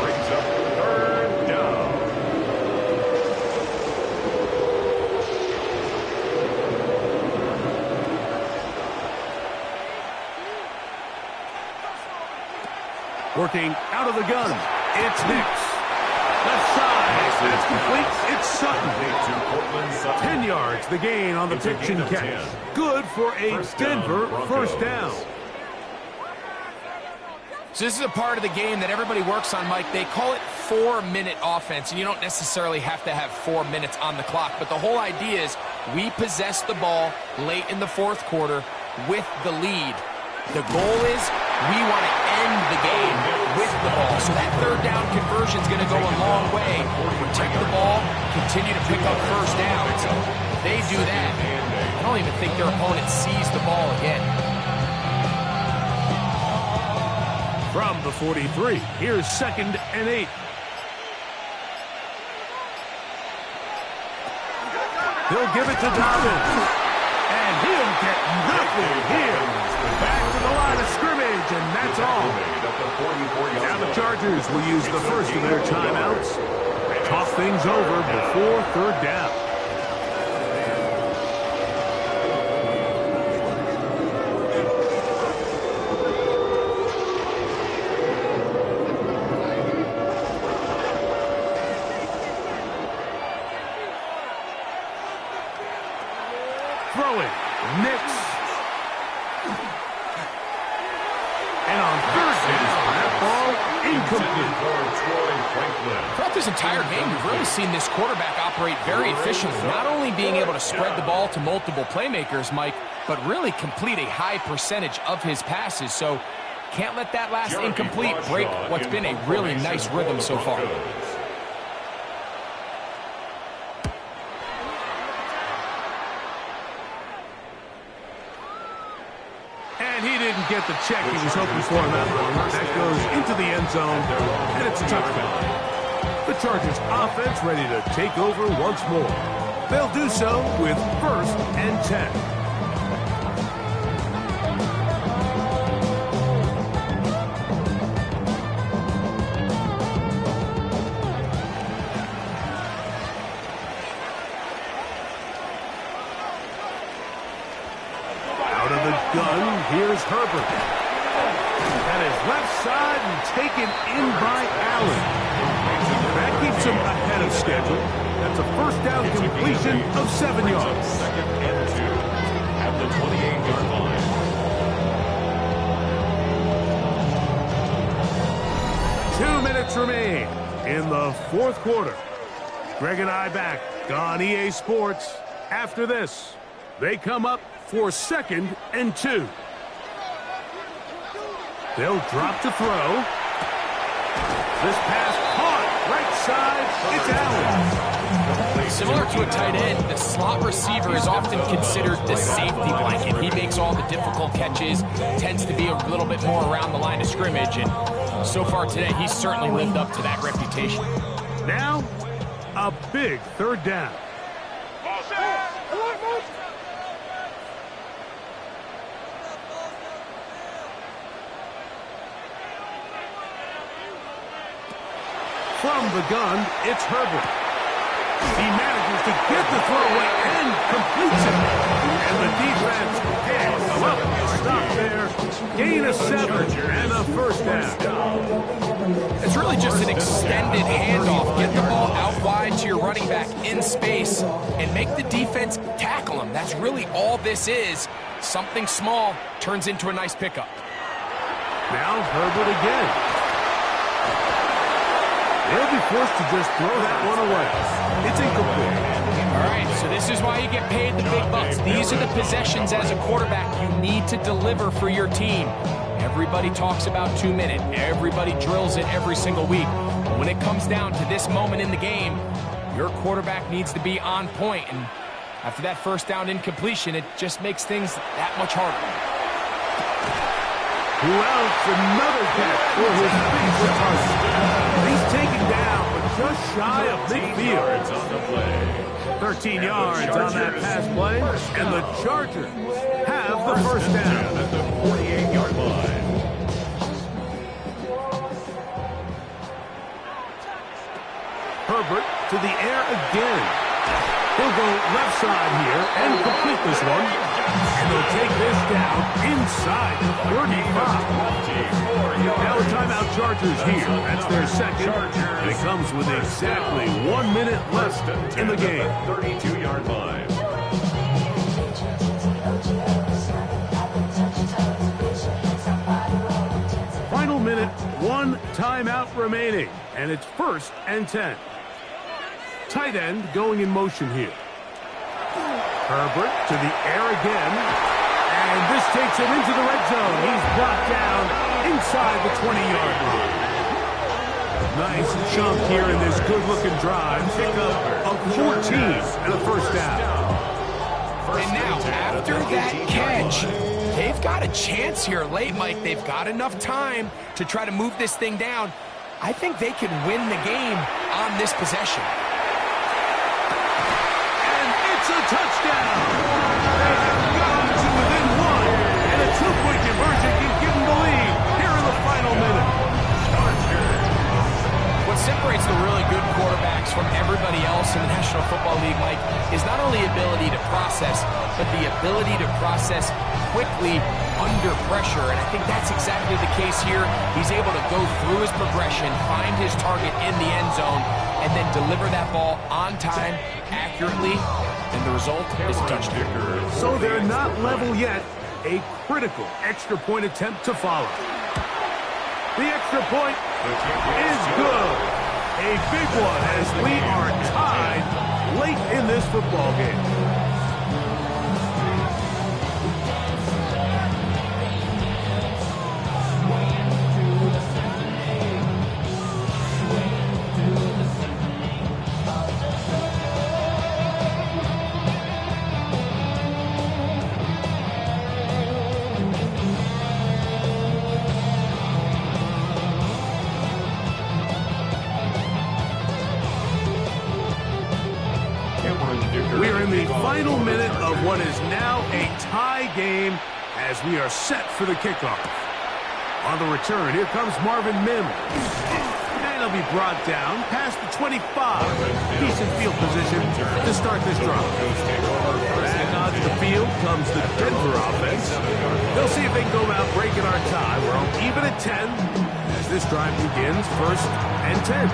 brings up 3rd down. Working out of the gun, it's Nix. Left side, that's complete. It's Sutton. 10 yards, the gain on the pitch and catch. Good for a Denver 1st down. So this is a part of the game that everybody works on, Mike. They call it 4-minute offense, and you don't necessarily have to have 4 minutes on the clock. But the whole idea is we possess the ball late in the 4th quarter with the lead. The goal is we want to end the game with the ball. So that 3rd down conversion is going to go a long way. Protect the ball, continue to pick up 1st downs. If they do that, I don't even think their opponent sees the ball again. From the 43, here's 2nd and 8. He'll give it to Dobbins. And he'll get nothing here. Back to the line of scrimmage, and that's all. Now the Chargers will use the first of their timeouts. Talk things over before 3rd down. incomplete. Throughout this entire game, we've really seen this quarterback operate very efficiently, not only being able to spread the ball to multiple playmakers, Mike, but really complete a high percentage of his passes. So can't let that last incomplete break what's been a really nice rhythm so far. And he didn't get the check he was hoping for on that one. That goes into the end zone, and it's a touchdown. The Chargers offense ready to take over once more. They'll do so with 1st and 10. Out of the gun, here's Herbert. That is left side and taken in by Allen. That keeps him ahead of schedule. That's a first down completion of 7 yards. 2nd and 2 at the 28-yard line. 2 minutes remain in the 4th quarter. Greg and I back on EA Sports. After this, they come up for 2nd and 2. They'll drop to throw. This pass caught right side. It's Allen. Similar to a tight end, the slot receiver is often considered the safety blanket. He makes all the difficult catches, tends to be a little bit more around the line of scrimmage, and so far today, he's certainly lived up to that reputation. Now, a big 3rd down. From the gun, it's Herbert. He manages to get the throw away and completes it. And the defense can't come up. Stop there. Gain of 7 and a 1st down. It's really just an extended handoff. Get the ball out wide to your running back in space and make the defense tackle him. That's really all this is. Something small turns into a nice pickup. Now Herbert again. They'll be forced to just throw that one away. It's incomplete. All right, so this is why you get paid the big bucks. These are the possessions as a quarterback you need to deliver for your team. Everybody talks about 2 minutes. Everybody drills it every single week. But when it comes down to this moment in the game, your quarterback needs to be on point. And after that 1st down incompletion, it just makes things that much harder. Who else? Another catch for his favorite target. He's taken down, but just shy of midfield. On the play. 13 yards on that pass play, and the Chargers have the 1st down. At the 48-yard line. Herbert to the air again. He'll go left side here and complete this one. And they'll take this down inside the 35. Now a timeout Chargers here. That's their 2nd. And it comes with exactly 1 minute left in the game. 32-yard line. Final minute, 1 timeout remaining. And it's 1st and 10. Tight end going in motion here. Herbert to the air again. And this takes him into the red zone. He's brought down inside the 20-yard line. Nice chunk here in this good-looking drive. Pick up of 14 and a 1st down. And now, after that catch, they've got a chance here late, Mike. They've got enough time to try to move this thing down. I think they can win the game on this possession. It's a touchdown. They have gone to within 1, and a 2-point conversion can give them the lead here in the final minute. What separates the really good quarterbacks from everybody else in the National Football League, Mike, is not only ability to process, but the ability to process quickly under pressure. And I think that's exactly the case here. He's able to go through his progression, find his target in the end zone, and then deliver that ball on time, accurately, and the result is a touchdown. So they're not level yet. A critical extra point attempt to follow. The extra point is good. A big one as we are tied late in this football game. We're in the final minute of what is now a tie game as we are set for the kickoff. On the return, here comes Marvin Mims. And he'll be brought down past the 25. Decent field position to start this drive. Back onto the field comes the Denver offense. They'll see if they can go about breaking our tie. We're on even at 10 as this drive begins, 1st and 10.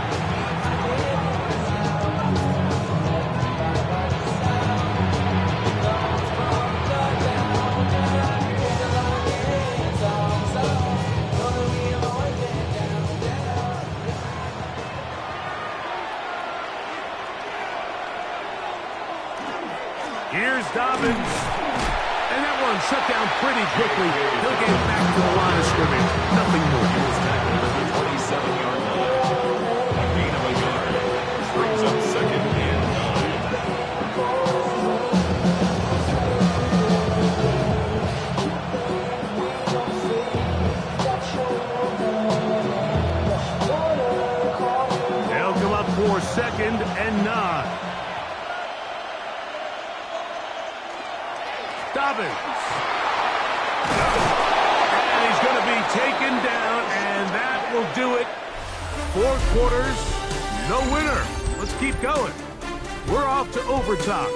Here's Dobbins. And that one shut down pretty quickly. He'll get back to the line of scrimmage. Nothing more. He was tackled at the 27-yard line. A gain of a yard. Brings up 2nd and 9. They'll come up for 2nd and 9. Dobbins. And he's going to be taken down, and that will do it. 4 quarters, no winner. Let's keep going. We're off to overtime.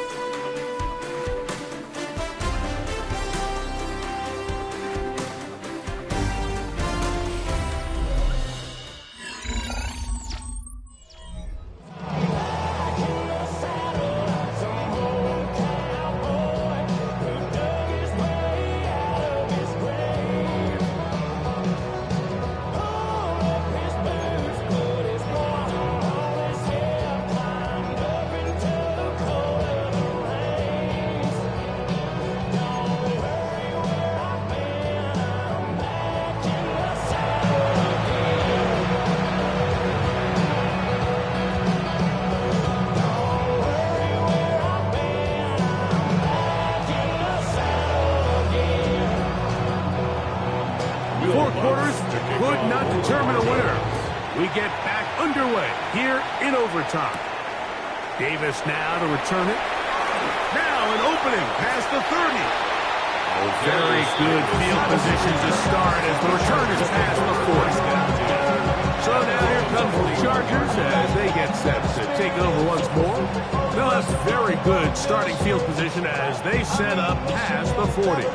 Could not determine a winner. We get back underway here in overtime. Davis now to return it. Now an opening past the 30. Oh, very good field position to start as the return is past the 40. So now here comes the Chargers as they get set to take over once more. They'll have very good starting field position as they set up past the 40.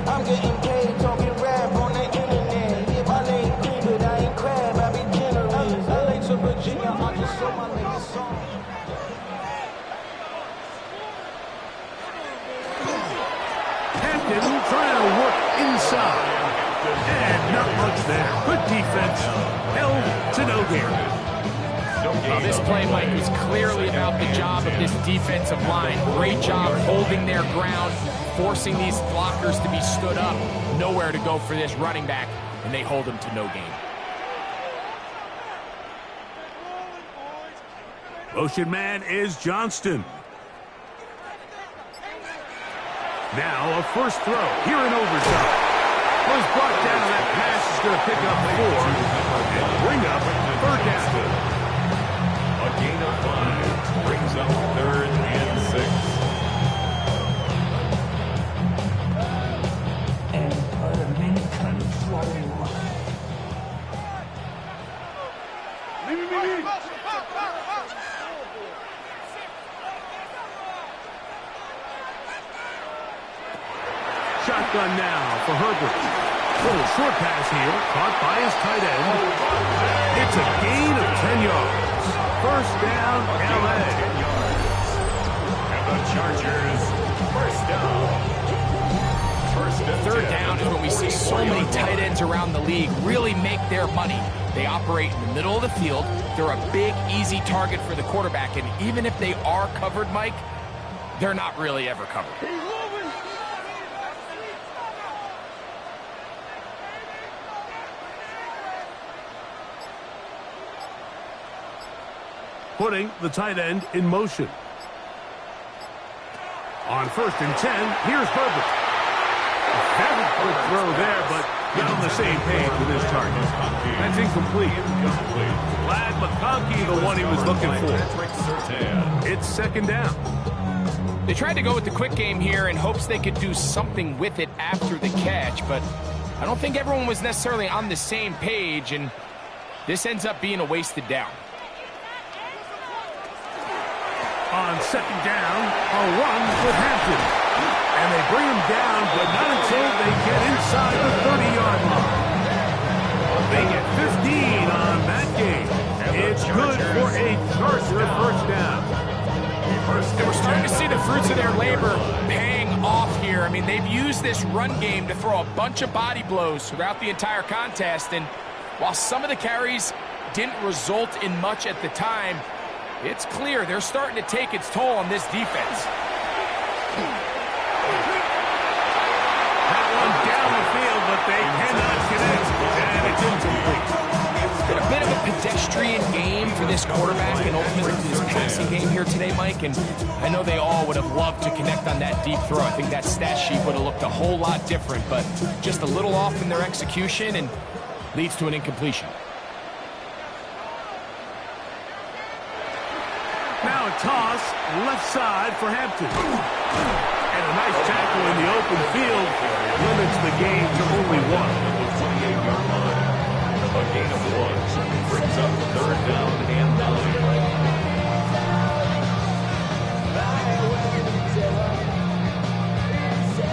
I'm getting paid talking rap on the internet. If I ain't clean, but I ain't crab, I be generous. LA to Virginia, I just saw my latest song. Hampton trying to work inside. And not much there. Good defense. Held to no gain. This play, Mike, was clearly about the job of this defensive line. Great job holding their ground, forcing these blockers to be stood up. Nowhere to go for this running back, and they hold him to no gain. Motion man is Johnston. Now a first throw here in overtime. Was brought down, and that pass is going to pick up 4 and bring up 3rd down. A gain of 5 brings up 3rd and 6. And put him in control. Shotgun now for Herbert. Little short pass here, caught by his tight end. It's a gain of 10 yards. First down, LA. And the Chargers, first down. First and 3rd 10. is when we see so many tight ends around the league really make their money. They operate in the middle of the field. They're a big, easy target for the quarterback. And even if they are covered, Mike, they're not really ever covered. Putting the tight end in motion. On 1st and 10, here's Herbert. Very quick throw there, but not on the same page with his target. That's incomplete. Glad McConkey, the one he was looking for. It's 2nd down. They tried to go with the quick game here in hopes they could do something with it after the catch, but I don't think everyone was necessarily on the same page, and this ends up being a wasted down. On 2nd down, a run with Hampton. And they bring him down, but not until they get inside the 30-yard line. They get 15 on that game. It's good for a Charger 1st down. And we're starting to see the fruits of their labor paying off here. I mean, they've used this run game to throw a bunch of body blows throughout the entire contest. And while some of the carries didn't result in much at the time, it's clear they're starting to take its toll on this defense. That one down the field, but they cannot connect, and it's incomplete. It's been a bit of a pedestrian game for this quarterback and ultimately this passing game here today, Mike, and I know they all would have loved to connect on that deep throw. I think that stat sheet would have looked a whole lot different, but just a little off in their execution and leads to an incompletion. Now a toss, left side for Hampton. And a nice tackle in the open field limits the game to only 1. A gain of 1 brings up 3rd down and 9.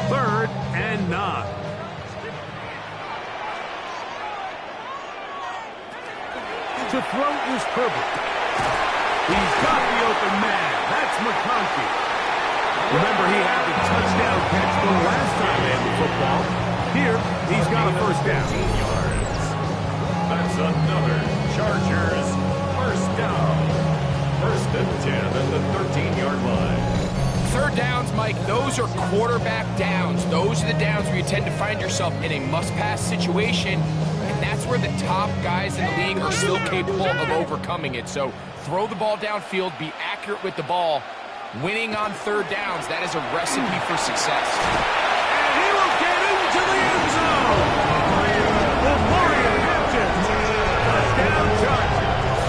3rd and 9. To throw is Herbert. He's got the open man. That's McConkey. Remember, he had the touchdown catch the last time they had the football. Here, he's got a 1st down. 15 yards. That's another Chargers 1st down. 1st and 10 at the 13-yard line. 3rd downs, Mike, those are quarterback downs. Those are the downs where you tend to find yourself in a must-pass situation, and that's where the top guys in the league are still capable of overcoming it. So throw the ball downfield, be accurate with the ball. Winning on 3rd downs, that is a recipe for success. And he will get into the end zone. The Warrior Hampton. Touchdown Chargers.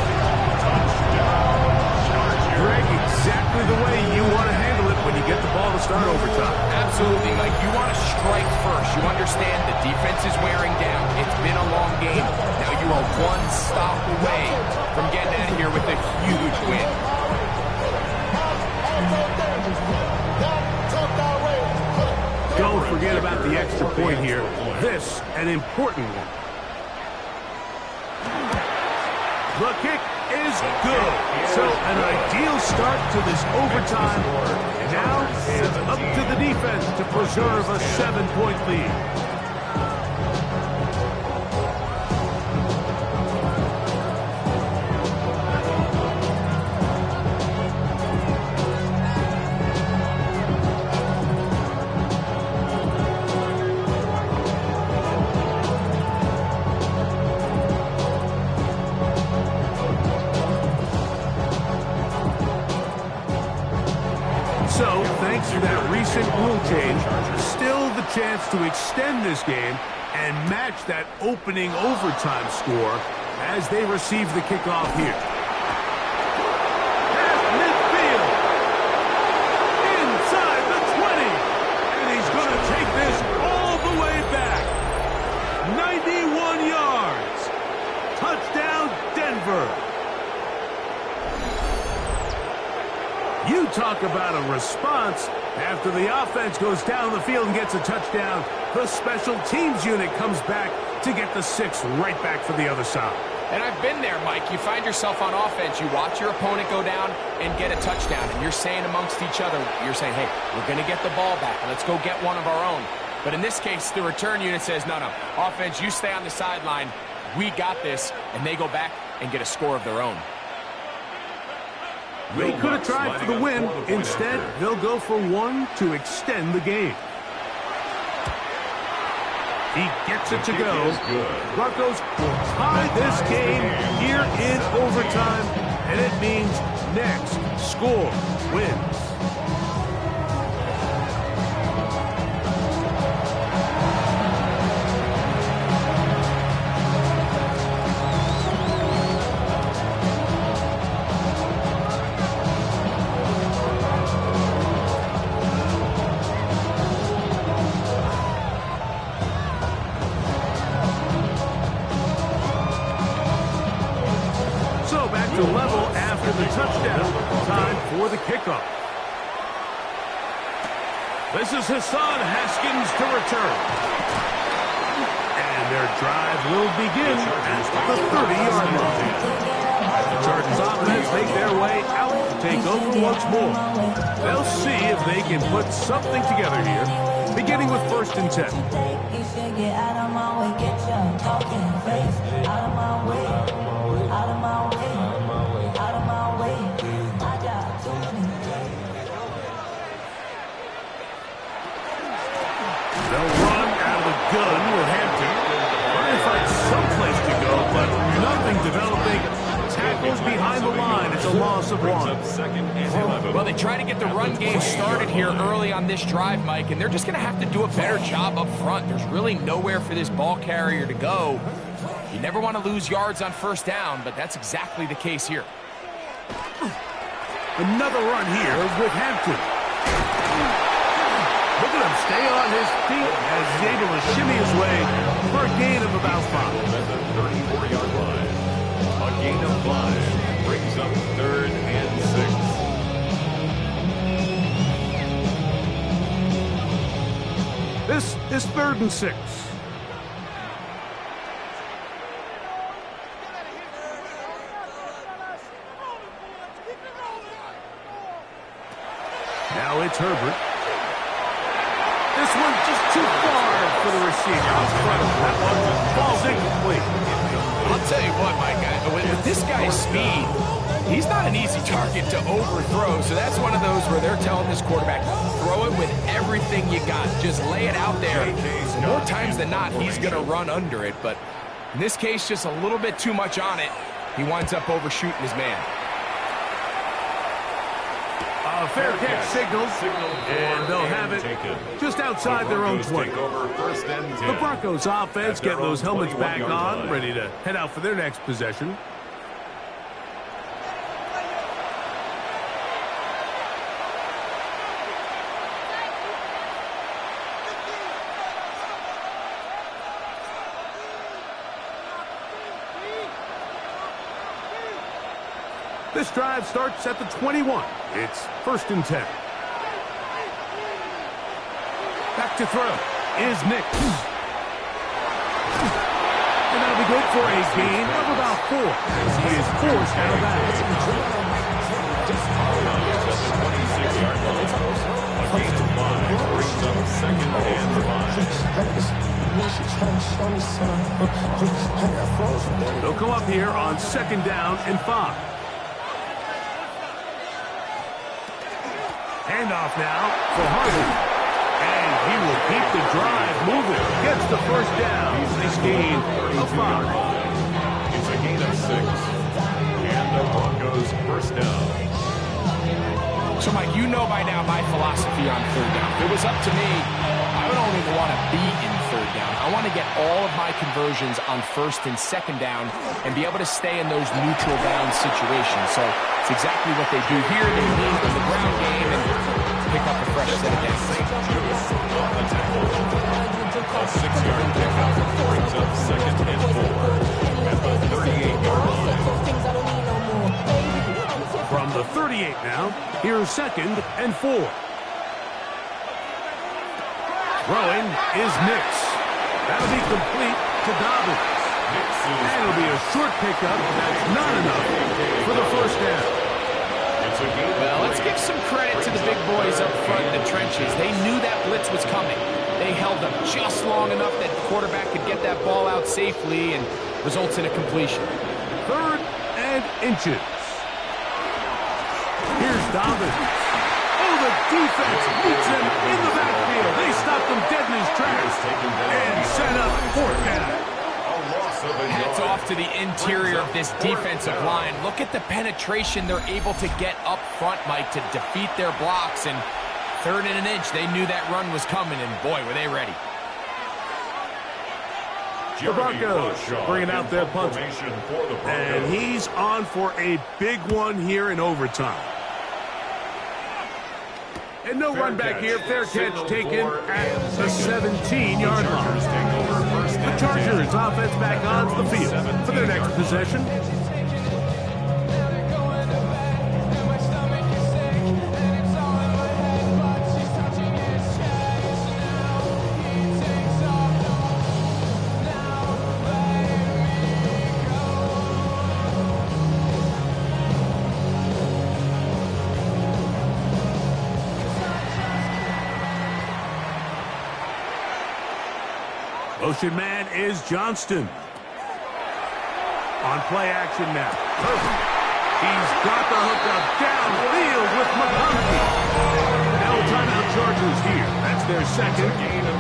Greg, exactly the way you want to handle it when you get the ball to start overtime. Absolutely, Mike. You want to strike first. You understand the defense is wearing down. It's been a long game. Now you are 1 stop away from getting out of here with a huge win. Don't forget about the extra point here. This, an important one. The kick is good. So an ideal start to this overtime. Now it's up to the defense to preserve a 7-point lead. So, thanks to that recent rule change, still the chance to extend this game and match that opening overtime score as they receive the kickoff here. Past midfield. Inside the 20. And he's going to take this all the way back. 91 yards. Touchdown, Denver. You talk about a response. After the offense goes down the field and gets a touchdown, the special teams unit comes back to get the 6 right back for the other side. And I've been there, Mike. You find yourself on offense. You watch your opponent go down and get a touchdown. And you're saying amongst each other, you're saying, hey, we're going to get the ball back. Let's go get one of our own. But in this case, the return unit says, no, no, offense, you stay on the sideline. We got this, and they go back and get a score of their own. They could have tried for the win. Instead, they'll go for one to extend the game. He gets it to go. Broncos will tie this game here in overtime, and it means next score wins. To level after the touchdown. Time for the kickoff. This is Hassan Haskins to return. And their drive will begin at the 30-yard line. The Chargers offense make their way out to take over once more. They'll see if they can put something together here, beginning with 1st and 10. They'll run out of the gun with Hampton. Trying to find someplace to go, but nothing developing. Tackles behind the line. It's a loss of 1. Well, they try to get the run game started here early on this drive, Mike, and they're just going to have to do a better job up front. There's really nowhere for this ball carrier to go. You never want to lose yards on 1st down, but that's exactly the case here. Another run here with Hampton. Look at him stay on his feet as he's able to shimmy his way for a gain of about 5. At the 34-yard line. A gain of 5 brings up 3rd and 6. This is 3rd and 6. Now it's Herbert. This one's just too far for the receiver. That one falls incomplete. I'll tell you what, Mike, with this guy's speed, he's not an easy target to overthrow. So that's one of those where they're telling this quarterback, throw it with everything you got. Just lay it out there. And more times than not, he's going to run under it. But in this case, just a little bit too much on it. He winds up overshooting his man. A fair catch signals, and they'll have it just outside their own 20. The Broncos offense getting those helmets back on, ready to head out for their next possession. This drive starts at the 21. It's 1st and 10. Back to throw is Nick. And that'll be good for a gain of about 4 as he is forced out of bounds. A gain of 5 brings up 2nd and 5. They'll come up here on 2nd down and 5. Handoff now for Harvey. And he will keep the drive moving. Gets the 1st down. Nice gain of 5. It's a gain of 6. And the Broncos 1st down. So, Mike, you know by now my philosophy on 3rd down. If it was up to me, I don't even want to be in 3rd down. I want to get all of my conversions on 1st and 2nd down and be able to stay in those neutral down situations. So it's exactly what they do here. They lean in the ground game and pick up a fresh set of downs. A 6-yard pickup brings up 2nd and 4 at the 38-yard line. From the 38 now, here's 2nd and 4. Throwing is Nix. That'll be complete to Dobbins. And it'll be a short pickup. That's not enough for the 1st down. Well, let's give some credit to the big boys up front in the trenches. They knew that blitz was coming. They held them just long enough that the quarterback could get that ball out safely and results in a completion. 3rd and inches. Here's Dobbins. Oh, the defense meets him in the backfield. They stopped him dead in his tracks and set up 4th down. Hats off to the interior of this defensive line. Look at the penetration they're able to get up front, Mike, to defeat their blocks. And 3rd and an inch, they knew that run was coming, and boy, were they ready. The Broncos bringing out their punter. And he's on for a big one here in overtime. And no run back here. Fair catch taken at the 17-yard line. The Chargers offense back onto the field for their next possession. Motion man is Johnston. On play action now. Perfect. He's got the hookup downfield with McConkey. No timeout Chargers here. That's their 2nd.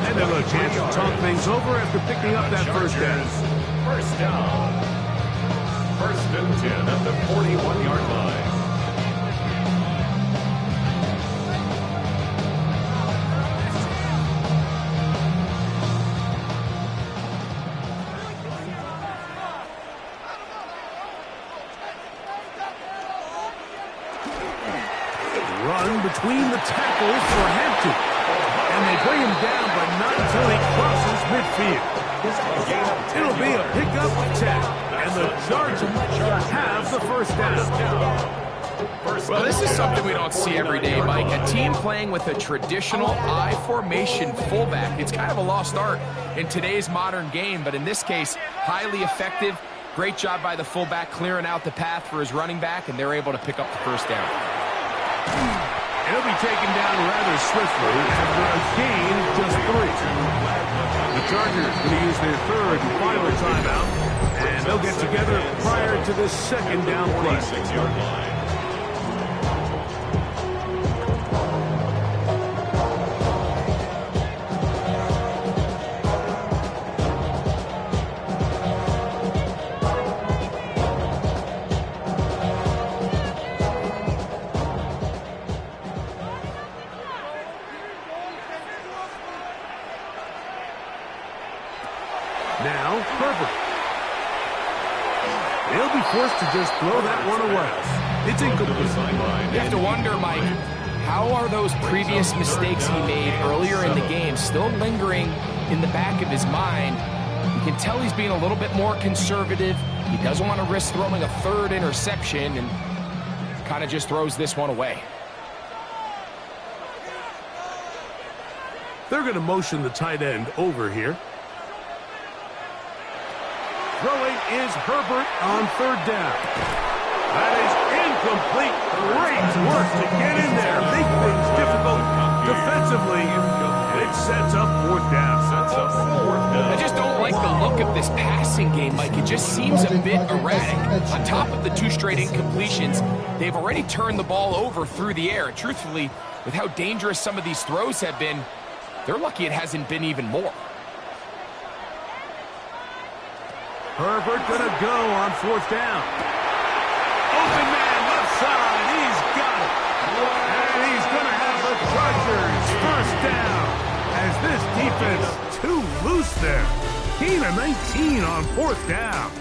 And they'll have a chance to talk things over after picking up that first down. First down. 1st and 10 at the 41-yard line. Run between the tackles for Hampton. And they bring him down, but not until he crosses midfield. It'll be a pickup attack, and the Chargers have the first down. Well, this is something we don't see every day, Mike. A team playing with a traditional I formation fullback. It's kind of a lost art in today's modern game, but in this case, highly effective. Great job by the fullback clearing out the path for his running back, and they're able to pick up the first down. He'll be taken down rather swiftly after a gain of just 3. The Chargers going to use their 3rd and final timeout, and they'll get together prior to this 2nd down play. 6-yard line. Now, Herbert. He'll be forced to just throw that one away. It's incomplete. You have to wonder, Mike, how are those previous mistakes he made earlier in the game still lingering in the back of his mind? You can tell he's being a little bit more conservative. He doesn't want to risk throwing a 3rd interception and kind of just throws this one away. They're going to motion the tight end over here. Throwing is Herbert on 3rd down. That is incomplete. Great work to get in there. Make things difficult defensively. It sets up 4th down. I just don't like the look of this passing game, Mike. It just seems a bit erratic. On top of the 2 straight incompletions, they've already turned the ball over through the air. Truthfully, with how dangerous some of these throws have been, they're lucky it hasn't been even more. Herbert gonna go on 4th down. Open man left side, he's got it. And he's gonna have the Chargers first down. As this defense too loose there. Gain of 19 on 4th down.